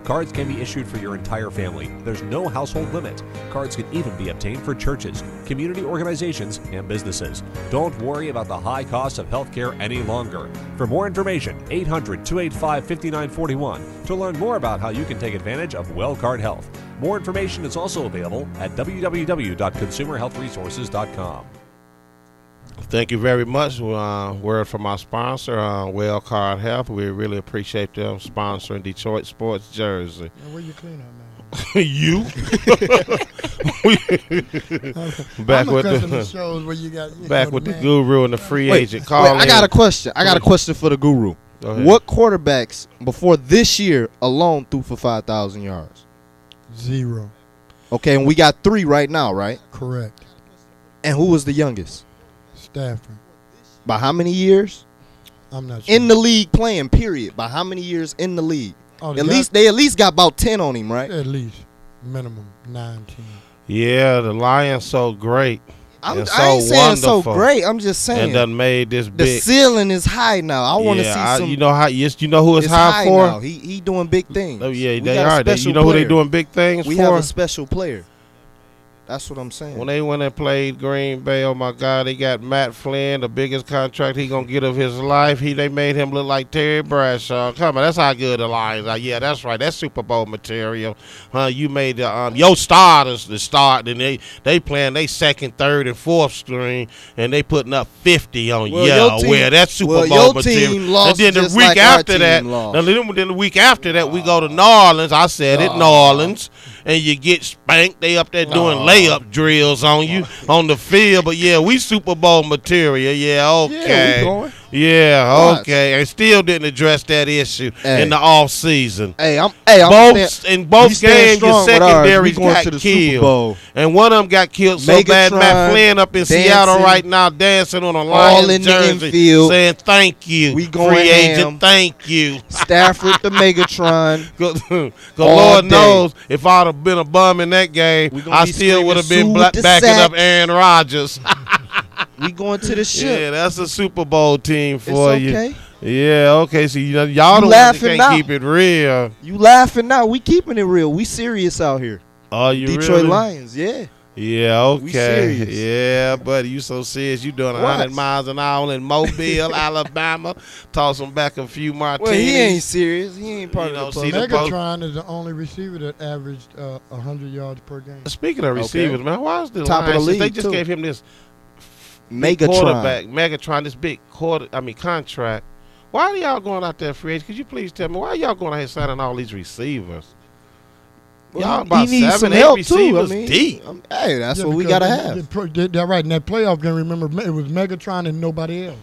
Cards can be issued for your entire family. There's no household limit. Cards can even be obtained for churches, community organizations, and businesses. Don't worry about the high cost of healthcare any longer. For more information, 800-285-5941 to learn more about how you can take advantage of WellCard Health. More information is also available at www.consumerhealthresources.com. Thank you very much. Word from our sponsor, WellCard Health. We really appreciate them sponsoring Detroit Sports Jersey. Now, where you clean up, man? You. Back with the shows where you got back with the guru and the free agent. I got a question. I got a question for the guru. What quarterbacks before this year alone threw for 5,000 yards? 0. Okay, and we got 3 right now, right? Correct. And who was the youngest? Stafford. By how many years? I'm not sure. In the league playing, period. By how many years in the league? Oh, they at least got about 10 on him, right? At least. Minimum 9, 10. Yeah, the Lions so great. I ain't saying so great. I'm just saying. And done made this the big. The ceiling is high now. I want to see some. You know how? Yes, you know who it's high for. Now. He doing big things. Oh yeah, they are. You know who they doing big things for? We have a special player. That's what I'm saying. When they went and played Green Bay, oh my God, they got Matt Flynn, the biggest contract he gonna get of his life. They made him look like Terry Bradshaw. Come on, that's how good the Lions are. Yeah, that's right. That's Super Bowl material. You made the your starters the start, and they playing they second, third, and fourth string, and they putting up 50 on that's Super Bowl material. And then the week after that, then the week after that, we go to New Orleans. I said it, New Orleans, and you get spanked. They up there doing layup drills on you on the field, but yeah, we Super Bowl material. Yeah, okay. Yeah, okay. And still didn't address that issue in the off season. In both games, your secondaries got killed, and one of them got killed so bad. Matt Flynn up in Seattle right now, dancing on a Lions jersey, saying thank you, free agent, thank you. Stafford the Megatron. Because Lord knows, if I'd have been a bum in that game, I still would have been backing up Aaron Rodgers. We going to the ship. Yeah, that's a Super Bowl team for you. Okay. Yeah, okay. So y'all don't can't keep it real. You laughing now? We keeping it real. We serious out here. Oh, you Detroit really? Lions, yeah. Yeah, okay. We serious. Yeah, buddy, you so serious. You doing 100 miles an hour in Mobile, Alabama. Toss him back a few martinis. Well, he ain't serious. He ain't part of the Megatron is the only receiver that averaged 100 yards per game. Speaking of receivers, man, why is the top Lions, of the league, they just gave him this Megatron, this big contract. Why are y'all going out there free agent? Could you please tell me why y'all going out here signing all these receivers? Y'all about 7, 8 receivers deep. Hey, that's what we gotta have. That's right. In that playoff game, remember it was Megatron and nobody else.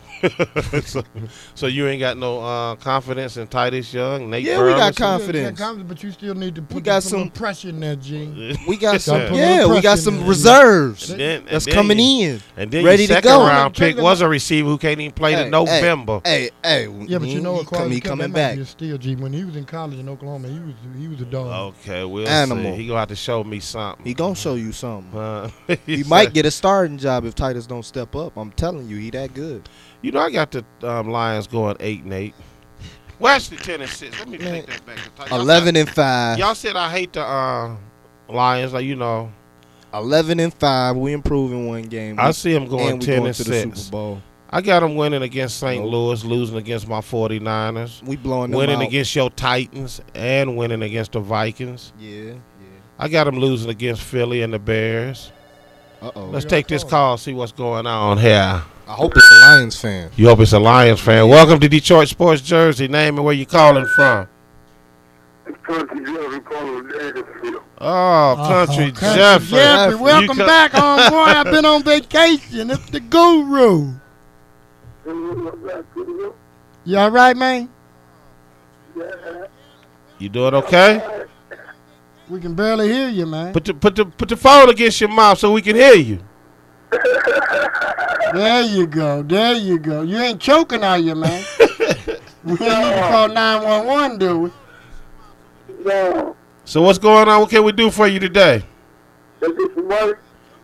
so you ain't got no confidence in Titus Young, Nate Yeah, Burleson? we got confidence. But you still need to put some pressure in there, G. We got some. We got some reserves that's coming in. And then ready your to go. second round pick was a receiver who can't even play in November. Hey. Yeah, but you know what? He coming back. Still, G. When he was in college in Oklahoma, he was a dog. Okay, we'll Animal. see. He gonna have to show me something. He gonna show you something. He might get a starting job if Titus don't step up. I'm telling you, he that good. You know, I got the Lions going 8-8. Well, actually 10-6. Let me take that back. 11-5. Y'all said I hate the Lions, like 11-5. We improving one game. I see them going 10-6 to the Super Bowl. I got them winning against St. Louis, losing against my 49ers. We blowing them winning out. Against your Titans and winning against the Vikings. Yeah. I got them losing against Philly and the Bears. Let's take this call, see what's going on here. I hope it's a Lions fan. You hope it's a Lions fan. Welcome to Detroit Sports Jersey. Name and where you calling from. It's Country Jeffrey calling from Nashville. Oh, Country Jeffrey. Jeffrey, welcome back, homeboy. I've been on vacation. It's the guru. You all right, man? You doing okay? We can barely hear you, man. Put the phone against your mouth so we can hear you. There you go. You ain't choking, are you, man? We need to call 911, do we? No. So what's going on? What can we do for you today? Can I get some money?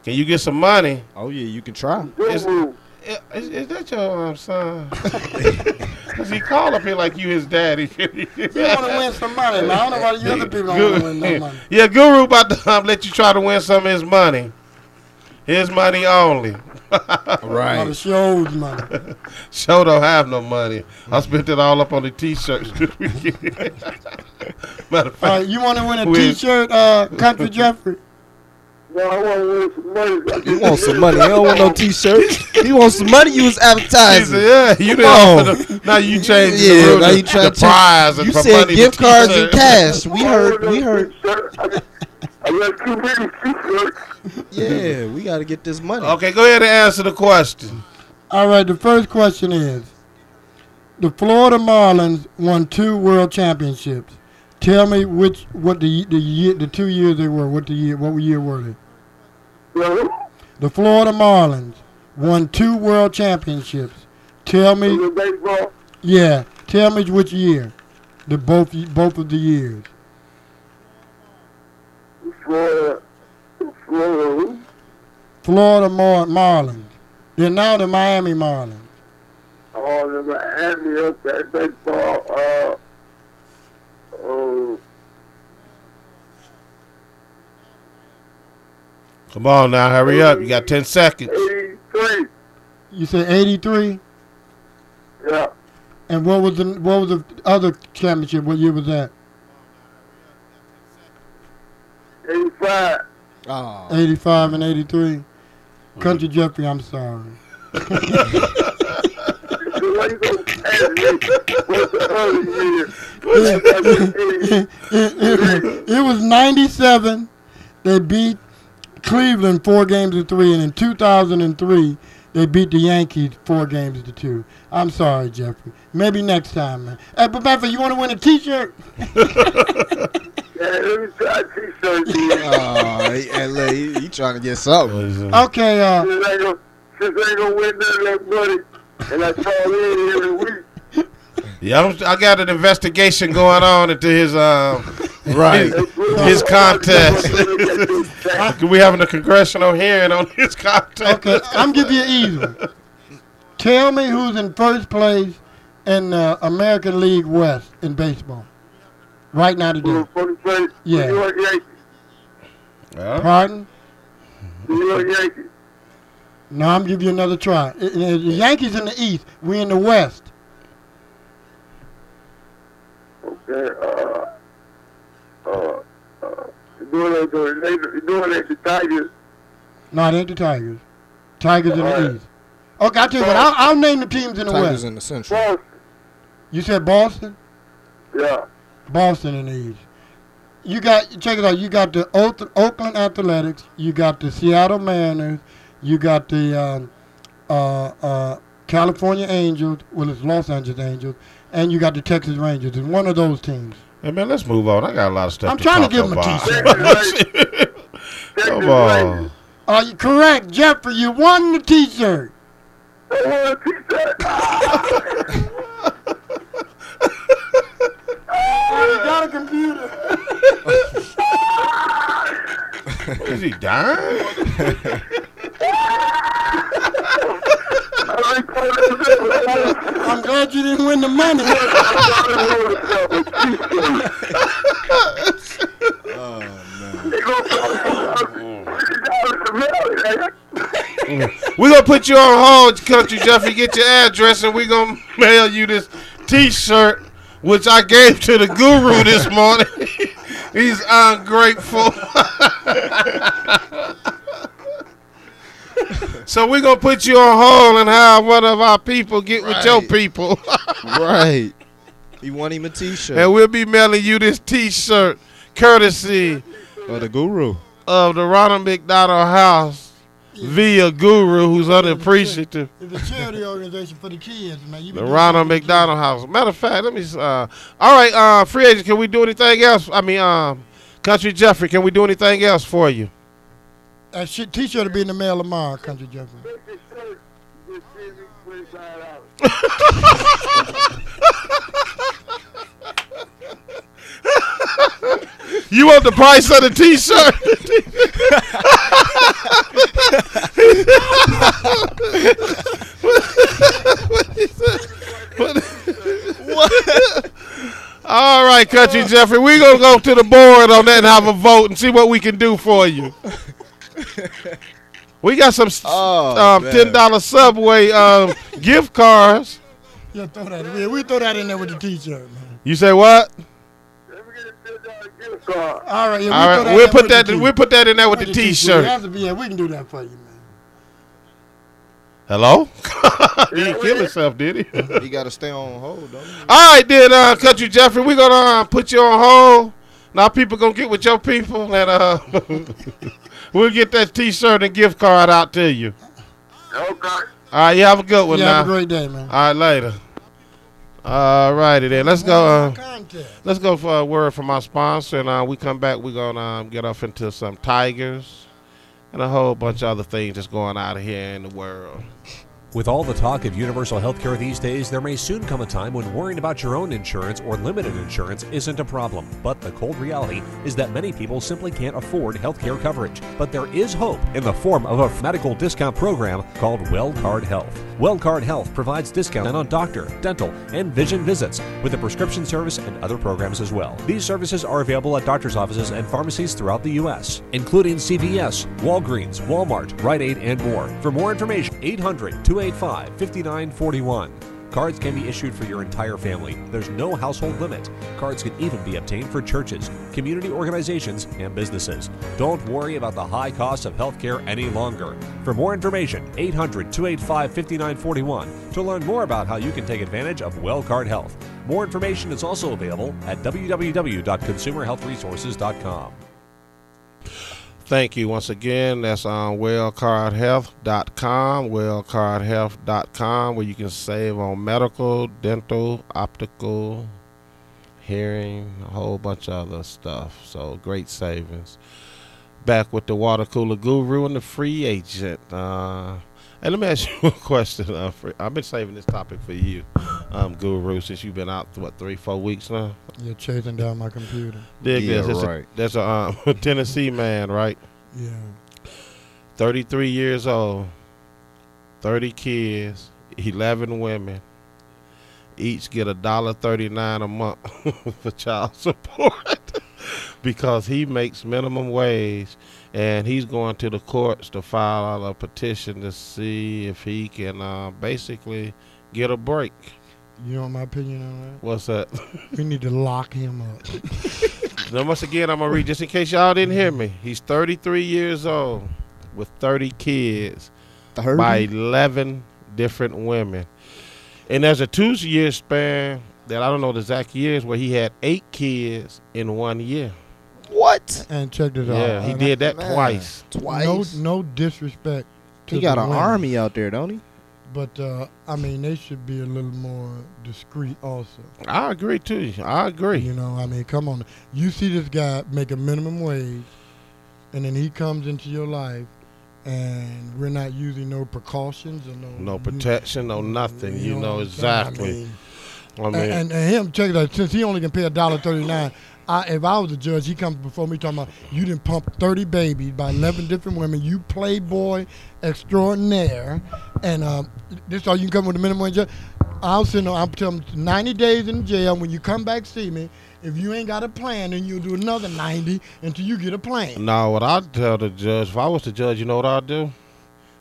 Can you get some money? Oh, yeah, you can try. Is that your son? Because he called up here like you his daddy. You want to win some money, man. I don't know why you other people don't want to win no money. Yeah, Guru about to let you try to win some of his money. His money only. Right. All the show's money. Show don't have no money. I spent it all up on the T-shirts this weekend. Matter of fact, You want to win a T-shirt, Country Jeffrey? No, I want some money. You want some money? You don't want no T-shirt. You want some money? You was advertising. Yeah, you didn't. Now you changed Yeah, now you trying the to prize and You for said money gift to cards T-shirt. and cash. We heard. I got too many T-shirts. Yeah, we got to get this money. Okay, go ahead and answer the question. All right, the first question is, the Florida Marlins won 2 world championships. Tell me what the 2 years they were. What year were they? No, The Florida Marlins won 2 world championships. Tell me, the baseball. yeah, tell me which year. Both of the years. Florida. Florida Marlins. They're now the Miami Marlins. Oh, the Miami up that baseball. Come on now, hurry up. You got 10 seconds. 83. You said 83? Yeah. And what was the other championship? What year was that? 85. Oh. 85 and 83. Country Jeffrey, I'm sorry. It was 97. They beat Cleveland 4-3, and in 2003 they beat the Yankees 4-2. I'm sorry, Jeffrey. Maybe next time, man. Hey, but Buffer, you want to win a T-shirt? Yeah, let me try a T-shirt. He trying to get something. Okay. Since I ain't gonna win none of that money, and I call in every week. Yeah, I got an investigation going on into his his contest. We having a congressional hearing on his contest. Okay, I'm giving you an easy one. Tell me who's in first place in the American League West in baseball right now today. Yeah. New York Yankees. Pardon? New York Yankees. No, I'm giving you another try. The Yankees in the East. We in the West. Okay. Doing it the Tigers. No, it ain't the Tigers. Tigers in the East. Okay, I'll tell you what. I'll name the teams in the Tigers West. in the Central. Boston. You said Boston? Yeah. Boston in the East. You got, check it out, you got the Oakland Athletics, you got the Seattle Mariners, you got the California Angels, well, it's Los Angeles Angels, and you got the Texas Rangers. It's one of those teams. Hey, man, let's move on. I got a lot of stuff I'm to trying to talk give him a about. T-shirt. Come on. Are you correct, Jeffrey? You won the T-shirt. I want a T-shirt. You got a computer. Is he dying? I'm glad you didn't win the money. We're going to put you on hold, Country Jeffrey. Get your address, and we're going to mail you this T-shirt, which I gave to the guru this morning. He's ungrateful. So we're going to put you on hold and have one of our people get with your people. Right. You want him a T-shirt. And we'll be mailing you this T-shirt courtesy of the guru of the Ronald McDonald House via Guru, who's unappreciative. It's a charity organization for the kids, man. The Ronald McDonald House. Matter of fact, let me. All right, free agent. Can we do anything else? I mean, Country Jeffrey, can we do anything else for you? That T-shirt will be in the mail tomorrow, Country Jeffrey. You want the price of the T-shirt? What? All right, Country Jeffrey, we're going to go to the board on that and have a vote and see what we can do for you. We got some $10 Subway gift cards. Yeah, throw that in. We throw that in there with the T-shirt, man. You say what? Let me get a $10 gift gift card. All right, yeah, All right, we'll put that in there with the T-shirt. Yeah, we can do that for you, man. Hello? He didn't kill himself, did he? He got to stay on hold, don't he? All right, then, Country Jeffrey, we're going to put you on hold. Now people going to get with your people, and we'll get that T-shirt and gift card out to you. Okay. All right, you have a good one now. Have a great day, man. All right, later. All righty then. Let's go. Let's go for a word from our sponsor, and we come back. We're gonna get off into some Tigers and a whole bunch of other things that's going out here in the world. With all the talk of universal health care these days, there may soon come a time when worrying about your own insurance or limited insurance isn't a problem. But the cold reality is that many people simply can't afford health care coverage. But there is hope in the form of a medical discount program called WellCard Health. WellCard Health provides discounts on doctor, dental, and vision visits with a prescription service and other programs as well. These services are available at doctor's offices and pharmacies throughout the U.S., including CVS, Walgreens, Walmart, Rite Aid, and more. For more information, 800-285-5941. Cards can be issued for your entire family. There's no household limit. Cards can even be obtained for churches, community organizations, and businesses. Don't worry about the high cost of health care any longer. For more information, 800-285-5941 to learn more about how you can take advantage of WellCard Health. More information is also available at www.consumerhealthresources.com. Thank you once again. That's on wellcardhealth.com, wellcardhealth.com, where you can save on medical, dental, optical, hearing, a whole bunch of other stuff. So great savings. Back with the water cooler guru and the free agent. And let me ask you a question. I've been saving this topic for you, Guru, since you've been out, 3-4 weeks now? You're chasing down my computer. Right. That's a Tennessee man, right? Yeah. 33 years old, 30 kids, 11 women. Each get $1.39 a month for child support because he makes minimum wage. And he's going to the courts to file a petition to see if he can basically get a break. You know my opinion on that? What's that? We need to lock him up. Now, once again, I'm going to read just in case y'all didn't hear me. He's 33 years old with 30 kids 30? by 11 different women. And there's a 2-year span that I don't know the exact years where he had 8 kids in 1 year. What? And check this out. Yeah, he did that twice. No disrespect to He got the an women, army out there, don't he? But, I mean, they should be a little more discreet also. I agree, too. I agree. You know, I mean, come on. You see this guy make a minimum wage, and then he comes into your life, and we're not using no precautions or no protection, no nothing. You know exactly. I mean, and him, check it out, since he only can pay $1.39, if I was a judge, he comes before me talking about you didn't pump 30 babies by 11 different women. You playboy extraordinaire, and this all you can come with a minimum wage. I'll tell him 90 days in jail. When you come back see me, if you ain't got a plan, then you'll do another 90 until you get a plan. No, what I'd tell the judge, if I was the judge, you know what I'd do?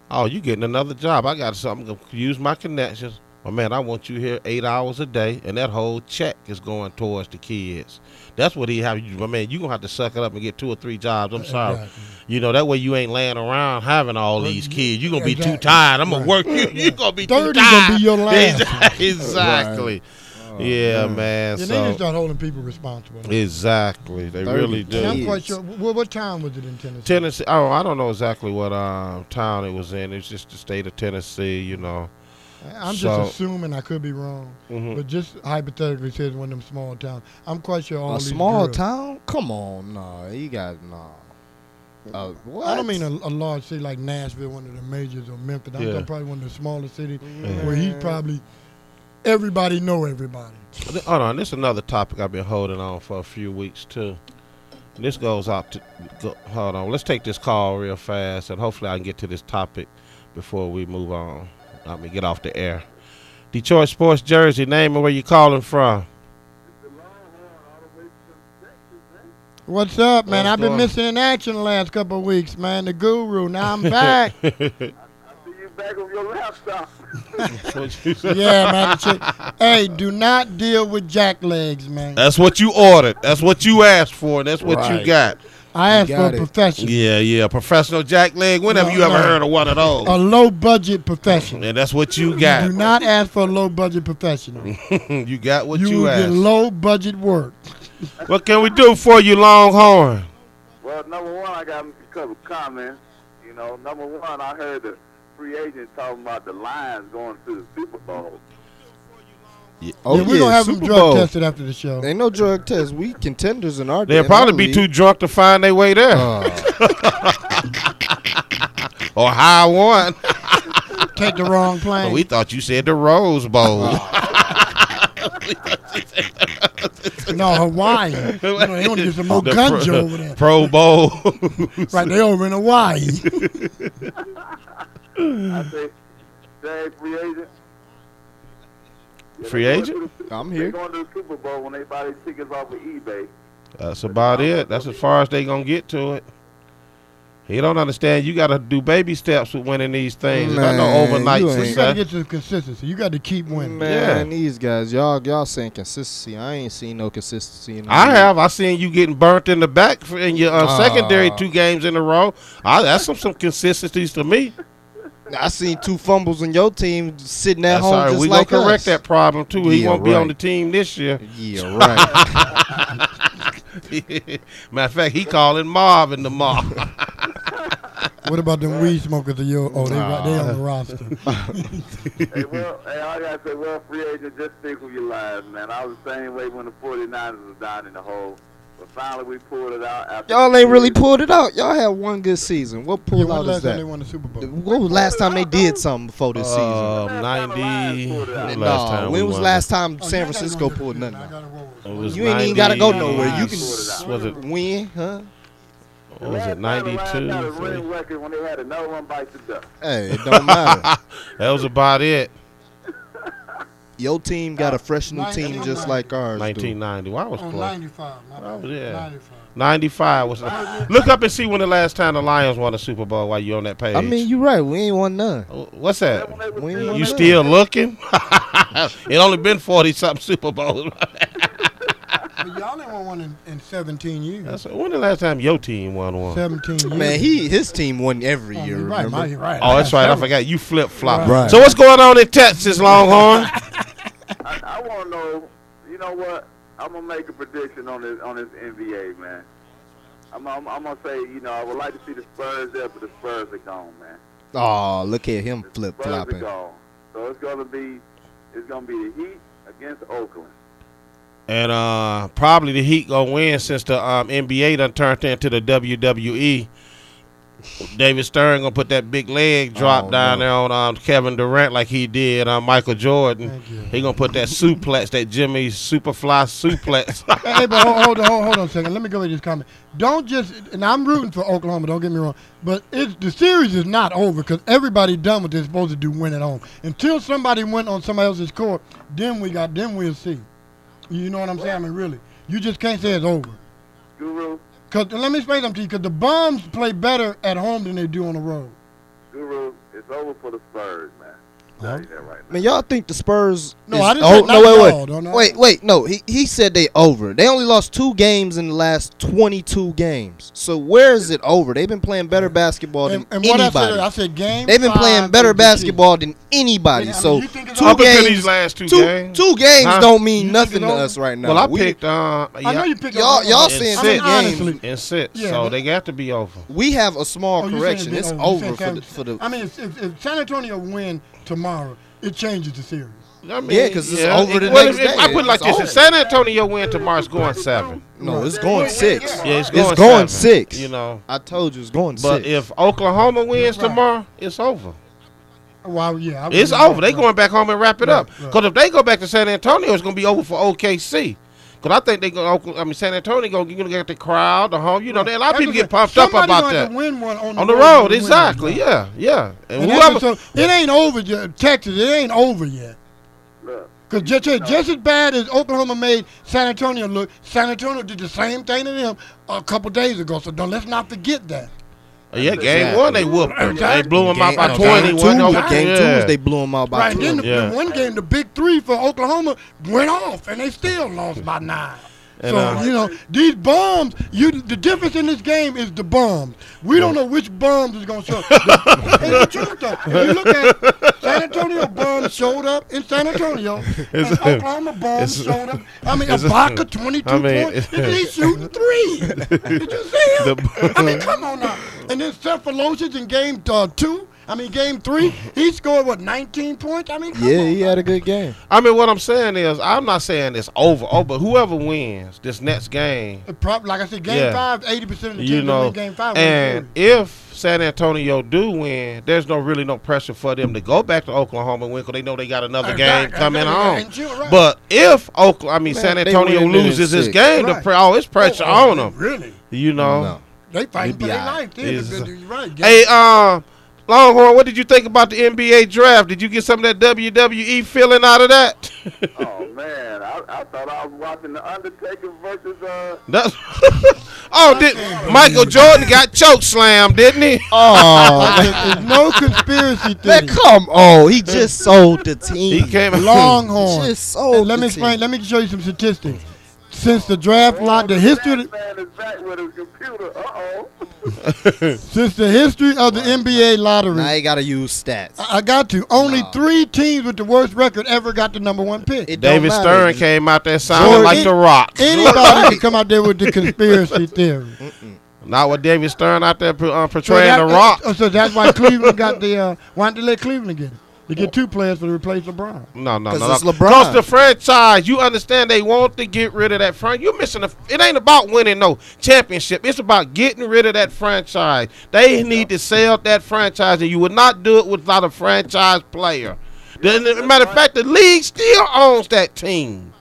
Oh, you getting another job. I got something to use my connections. Oh, man, I want you here 8 hours a day, and that whole check is going towards the kids. That's what he have you. My man, you gonna have to suck it up and get 2 or 3 jobs. I'm sorry. Exactly. You know that way you ain't laying around having all these kids. You gonna be too tired. I'm gonna work you. You gonna be too tired. 30 gonna be your last. Exactly. Right. Yeah, man. Yeah, they need to start holding people responsible. Exactly, they really do. I'm quite sure. What town was it in Tennessee? Tennessee. Oh, I don't know exactly what town it was in. It's just the state of Tennessee. You know. I'm just assuming, I could be wrong, but just hypothetically says one of them small towns. I'm quite sure all a these small girls, town? Come on, you got what? I don't mean a large city like Nashville, one of the majors, or Memphis. I'm talking probably one of the smaller cities where he probably everybody know everybody. Hold on, this is another topic I've been holding on for a few weeks too. This goes out to hold on. Let's take this call real fast, and hopefully I can get to this topic before we move on. Let me get off the air. Detroit Sports Jersey, name and where you calling from. What's up, man? I've been missing in action the last couple of weeks, man. The guru. Now I'm back. I see you back on your laptop. Yeah, man. Hey, do not deal with jacklegs, man. That's what you ordered. That's what you asked for. That's what you got. I asked for a professional. Yeah, professional jackleg. When have you ever heard of one of those? A low-budget professional. And that's what you got. Do not ask for a low-budget professional. You got what you you will asked. get low-budget work. What can we do for you, Longhorn? Well, number one, I got a couple comments. You know, number one, I heard the free agent talking about the Lions going to the Super Bowl. Yeah. Oh, yeah, we're going to have them drug tested after the show. Ain't no drug test. We contenders in our They'll probably be too drunk to find their way there. Or high one. Take the wrong plane. We thought you said the Rose Bowl. No, Hawaii. They want to get some more ganja over there. Pro Bowl. Right, they over in Hawaii. I say, free agent. Free agent? I'm here. They're going to the Super Bowl when they buy their tickets off of eBay. That's about it. That's as far as they going to get to it. He don't understand. You got to do baby steps with winning these things. Man, no overnight success. You got to get to consistency. You got to keep winning. Man, these guys, y'all saying consistency. I ain't seen no consistency in the I league. have. I seen you getting burnt in the back in your secondary 2 games in a row. That's some consistencies to me. I seen 2 fumbles in your team sitting at That's home all right. just We like gonna correct us. that problem too. He Yeah, won't be on right. the team this year. Yeah, right. Matter of fact, he calling Marvin the Mob. What about them weed smokers of your? Oh, they on the roster. Hey, I gotta say, free agent, just stick with your lives, man. I was the same way when the 49ers was down in the hole. But finally, we pulled it out. After Y'all ain't really pulled it out. Y'all had one good season. What pull When out last is time they that? won the Super Bowl? When was the last time they did something before this season? 90. When was the last time Oh, San Francisco pulled nothing out? It was You ain't even got to go 90. nowhere. You can Was it? win, huh? What was it? 92. Got a winning record when they had another one bite the dust. Hey, it don't matter. That was about it. Your team got a fresh new team just like ours. 1990. Well, I was On close. 95. Yeah. 95. 95 was. Look up and see when the last time the Lions won a Super Bowl while you on that page. I mean, you're right. We ain't won none. What's that? We ain't won You none. still looking? It only been 40-something Super Bowls. But y'all ain't won one in 17 years. When the last time your team won one? 17 years. Man, his team won every year. You're right, Remember? you're right. Oh, that's right. I forgot. You flip-flop. Right. So what's going on in Texas, Longhorn? I want to know, you know what? I'm going to make a prediction on this NBA, man. I'm going to say, you know, I would like to see the Spurs there, but the Spurs are gone, man. Oh, look at him Spurs are flip-flopping. gone. So it's going to be the Heat against Oakland. And probably the Heat gonna win since the NBA done turned into the WWE. David Stern gonna put that big leg drop down there on Kevin Durant like he did on Michael Jordan. He gonna put that suplex, that Jimmy Superfly suplex. Hey, but hold on a second. Let me go with this comment. Don't just, and I'm rooting for Oklahoma, don't get me wrong, but the series is not over because everybody done what they're supposed to do, win at home. Until somebody went on somebody else's court, then we'll see. You know what I'm saying? I mean, really. You just can't say it's over. Guru, Cause let me explain something to you. Because the Bums play better at home than they do on the road. Guru, it's over for the Spurs, man. Tell you that right now. Man, y'all think the Spurs? No, is, I didn't say no, wait. No, he said they over. They only lost 2 games in the last 22 games. So where is it over? They've been playing better basketball than And anybody. what I said game. They've been playing better basketball than anybody. Yeah, I mean, So you think it's 2 Up until games, these last 2 games. 2 games Huh? don't mean You nothing think to it's us right now. Well, I We- picked. I know you picked y'all in saying 2 six. games. in 6, Yeah, so but- they got to be over. We have a small Oh, you saying correction. it's It's been over. You over saying for the. I mean, if San Antonio win tomorrow, it changes the series. I mean, Yeah, 'cause it's over the well, next day. I put it like It's this: over. if San Antonio win tomorrow, it's going 7. No, it's going 6. Yeah, it's It's going going 7, 6. You know, I told you it's going 6. but if Oklahoma wins Right. tomorrow, it's over. Well, yeah. It's over. They going back home and wrap it up. Right. Because if they go back to San Antonio, it's going to be over for OKC. Because I think they going. I mean, San Antonio going to get the crowd, the home. You know, a lot of people get pumped up about Somebody that going to win one on the road. Exactly. Yeah, yeah. And And whoever. so it ain't over yet. Texas, it ain't over yet. Look, Because just as bad as Oklahoma made San Antonio look, San Antonio did the same thing to them a couple days ago. So let's not forget that. Yeah, game one they whooped them. They blew them out by 20. Game two, they blew them out by 20. Right, then the one game, the big three for Oklahoma went off, and they still lost by 9. So, these bombs, the difference in this game is the bombs. We don't know which bombs is going to show up. And the truth, though, if you look at San Antonio bombs showed up in San Antonio, and Oklahoma bombs showed up. I mean, Ibaka, 22 points. He's shooting 3. Did you see him? I mean, come on now. And then Cephalosius in game 2. Game 3, he scored, 19 points? Come on. He had a good game. What I'm saying is, I'm not saying it's over. But whoever wins this next game. Like I said, game 5, 80% of the teams win game 5. And if San Antonio do win, there's really no pressure for them to go back to Oklahoma and win because they know they got another game coming on. Right. But if San Antonio loses this game, it's pressure on them. Really? No. They fighting for their life. Right. Hey, Longhorn, what did you think about the NBA draft? Did you get some of that WWE feeling out of that? Oh, man. I thought I was watching The Undertaker versus... Michael Jordan got choke slammed, didn't he? Oh, there's no conspiracy theory. Come on. He just sold the team. He came Longhorn. Just sold Let me explain. Let me show you some statistics. Since the draft lot, the history... man is back with his computer. Since the history of the NBA lottery... Now you got to use stats. I got to. Only 3 teams with the worst record ever got the number 1 pick. David Stern came out there sounding like The Rock. Anybody can come out there with the conspiracy theory. Not with David Stern out there portraying The Rock. So that's why Cleveland got the... why didn't they let Cleveland get it? They get 2 players to replace LeBron. No. It's LeBron. Because the franchise, you understand they want to get rid of that franchise. You're missing it ain't about winning no championship. It's about getting rid of that franchise. They need to sell that franchise, and you would not do it without a franchise player. Matter of fact, the league still owns that team.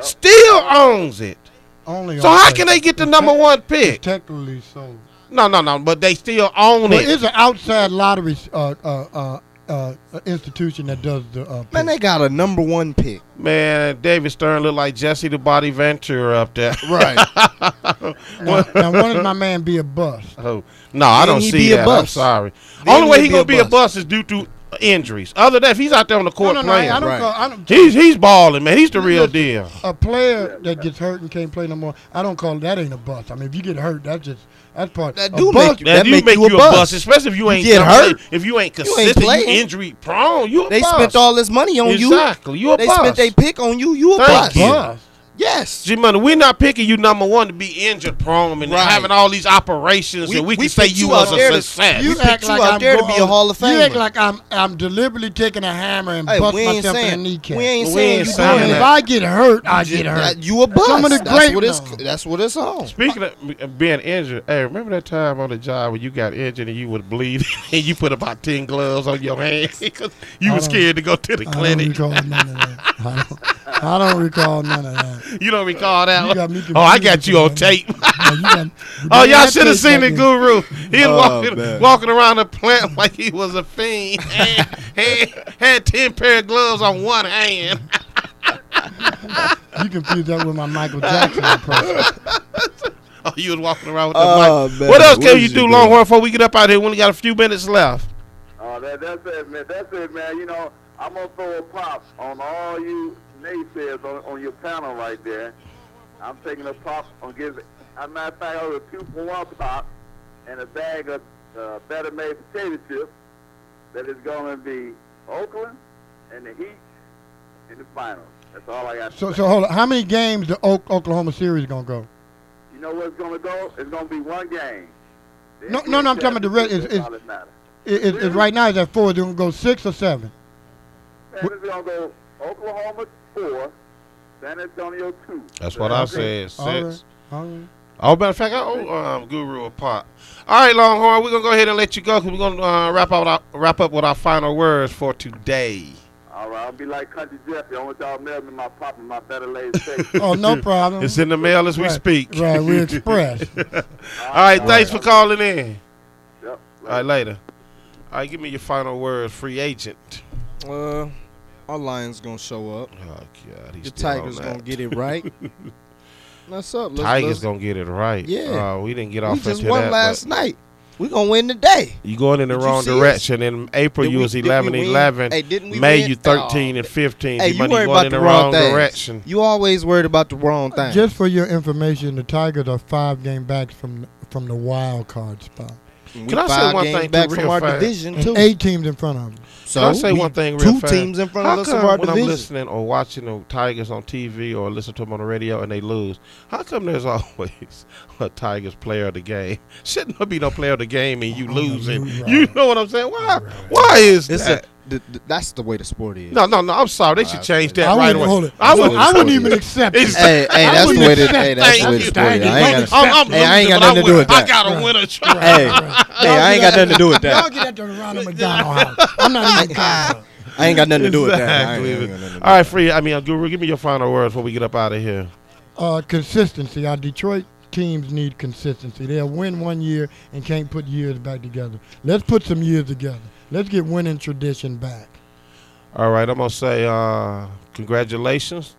Still owns it. So how can they get the number 1 pick? Technically so. No, but they still own it. It's an outside lottery institution that does the Man, they got a number 1 pick. Man, David Stern looked like Jesse the Body Ventura up there. Right. now, when does my man be a bust? Oh, no, I don't see that. I'm sorry. Only way he going to be a bust is due to injuries. Other than that, if he's out there on the court playing, he's balling, man. He's the real deal. A player that gets hurt and can't play no more, I don't call that ain't a bust. If you get hurt, that's part. That make you a bust, especially if you ain't get hurt. If you ain't consistent, you injury prone. You a bust. They spent all this money on you. Exactly. You a bust. They spent their pick on you. You a bust. Yes. G-Money, we're not picking you number 1 to be injured prone and having all these operations and we can say you was a success. You act like I'm there to be a Hall of Famer. You act like I'm deliberately taking a hammer and bust myself in the kneecap. We ain't saying if I get hurt, I get hurt. You a bust. Some of the that's what it's on. Speaking of being injured, hey, remember that time on the job when you got injured and you would bleed and you put about 10 gloves on your hands because you were scared to go to the clinic? I don't recall none of that. You don't recall that? I got you on tape. Y'all should have seen the Guru. He was walking around the plant like he was a fiend. Had 10 pair of gloves on one hand. You confused that with my Michael Jackson impression. Oh, you was walking around with the mic. What else can you do, Longhorn, before we get up out here? We only got a few minutes left. That's it, man. That's it, man. I'm going to throw a pop on all you naysayers on your panel right there. I'm taking a pop on giving. As a matter of fact, I was a 2-for-1 pop and a bag of Better Made potato chips that is going to be Oakland and the Heat in the finals. That's all I got. So hold on. How many games the Oklahoma series going to go? You know what's going to go? It's going to be 1 game. No. I'm talking about the rest. Is right now is at 4. Is it going to go 6 or 7? Man, it's going to go Oklahoma 4, San Antonio 2. That's what I said. 6. All right. Oh, matter of fact, I owe Guru a pop. All right, Longhorn, we're going to go ahead and let you go because we're going to wrap up with our final words for today. All right, I'll be like Country Jeffy. I want y'all to mail me my pop and my Better Laid steak. Oh, no problem. It's in the mail as we speak. Right, we express. All right, thanks for calling in. Yep. All right, later. All right, give me your final words, free agent. Our Lions going to show up. Oh, God. The Tigers going to get it right. What's up? Tigers going to get it right. Yeah. We didn't get off into that. We just won last night. We gonna win today. You going in the wrong direction. In April, you was 11-11. Hey, didn't we May, win? you 13-15. Hey, You worried going about in the the wrong wrong things. direction. You always worried about the wrong thing. Just for your information, the Tigers are 5 game backs from the wild card spot. Can I say one thing back too, from real our fast? division And too? 8 teams in front of them. So Can I say one thing real fast? 2 teams in front How of us come of our when division. I'm listening or watching the Tigers on TV or listen to them on the radio and they lose, how come there's always a Tigers player of the game? Shouldn't there be no player of the game and you losing? right. You know what I'm saying? Why is that? That's the way the sport is. No, I'm sorry. They should change that I right wouldn't- away. hold it. I I wouldn't even accept it. Hey, that's the way the sport is. I ain't got nothing to do with that. I got to win a try. Hey, I ain't got nothing to do with Y'all that. get at the Ronald McDonald house. I'm not even concerned. I ain't got nothing to do with that. I ain't Exactly. got nothing to do All right, Free. Guru, give me your final words before we get up out of here. Consistency. Our Detroit teams need consistency. They'll win one year and can't put years back together. Let's put some years together. Let's get winning tradition back. All right, I'm going to say congratulations.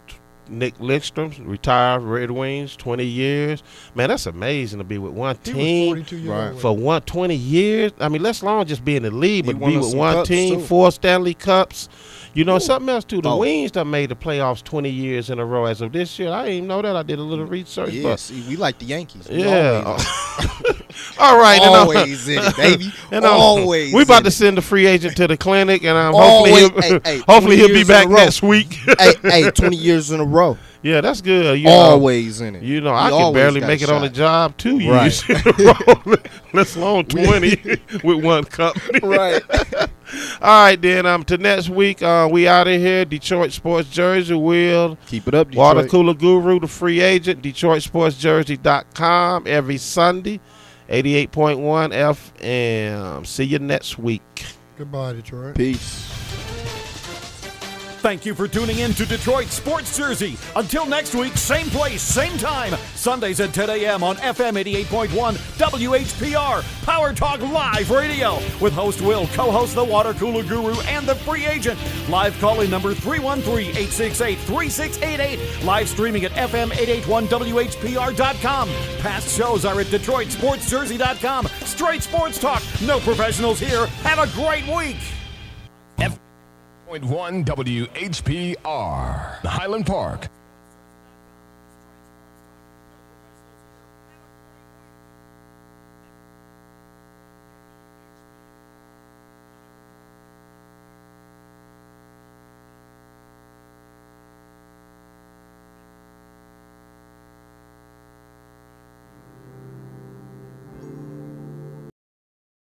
Nick Lidstrom, retired Red Wings, 20 years. Man, that's amazing to be with one He team was 42 years old. for 20 years. I mean, let's long just be in the league, He but won be us with some one cups, team, too. 4 Stanley Cups. You know, something else, too. The Oh. Wings done made the playoffs 20 years in a row as of this year. I didn't even know that. I did a little research. Yeah, But see, we like the Yankees. We yeah. always- All right. and, Always in it, baby. and, Always. we about in to it. send the free agent to the clinic, and Always. hopefully, Hey, hopefully 20 he'll be years back in a row. next week. hey, 20 years in a row. Yeah, that's good. You know, Always in it. You know, He I can always barely got make it shot. on the job 2 Right. years in a row. Let's alone 20 with one cup. Right. All right, then. To next week, we out of here. Detroit Sports Jersey. Will Keep it up, Detroit. Water Cooler Guru, the free agent. DetroitSportsJersey.com every Sunday. 88.1 FM. See you next week. Goodbye, Detroit. Peace. Thank you for tuning in to Detroit Sports Jersey. Until next week, same place, same time. Sundays at 10 a.m. on FM 88.1 WHPR, PowerTalk Live Radio. With host Will, co-host the Water Cooler Guru, and the free agent. Live call-in number 313-868-3688. Live streaming at FM881WHPR.com. Past shows are at DetroitSportsJersey.com. Straight sports talk. No professionals here. Have a great week. F.1 WHPR, Highland Park.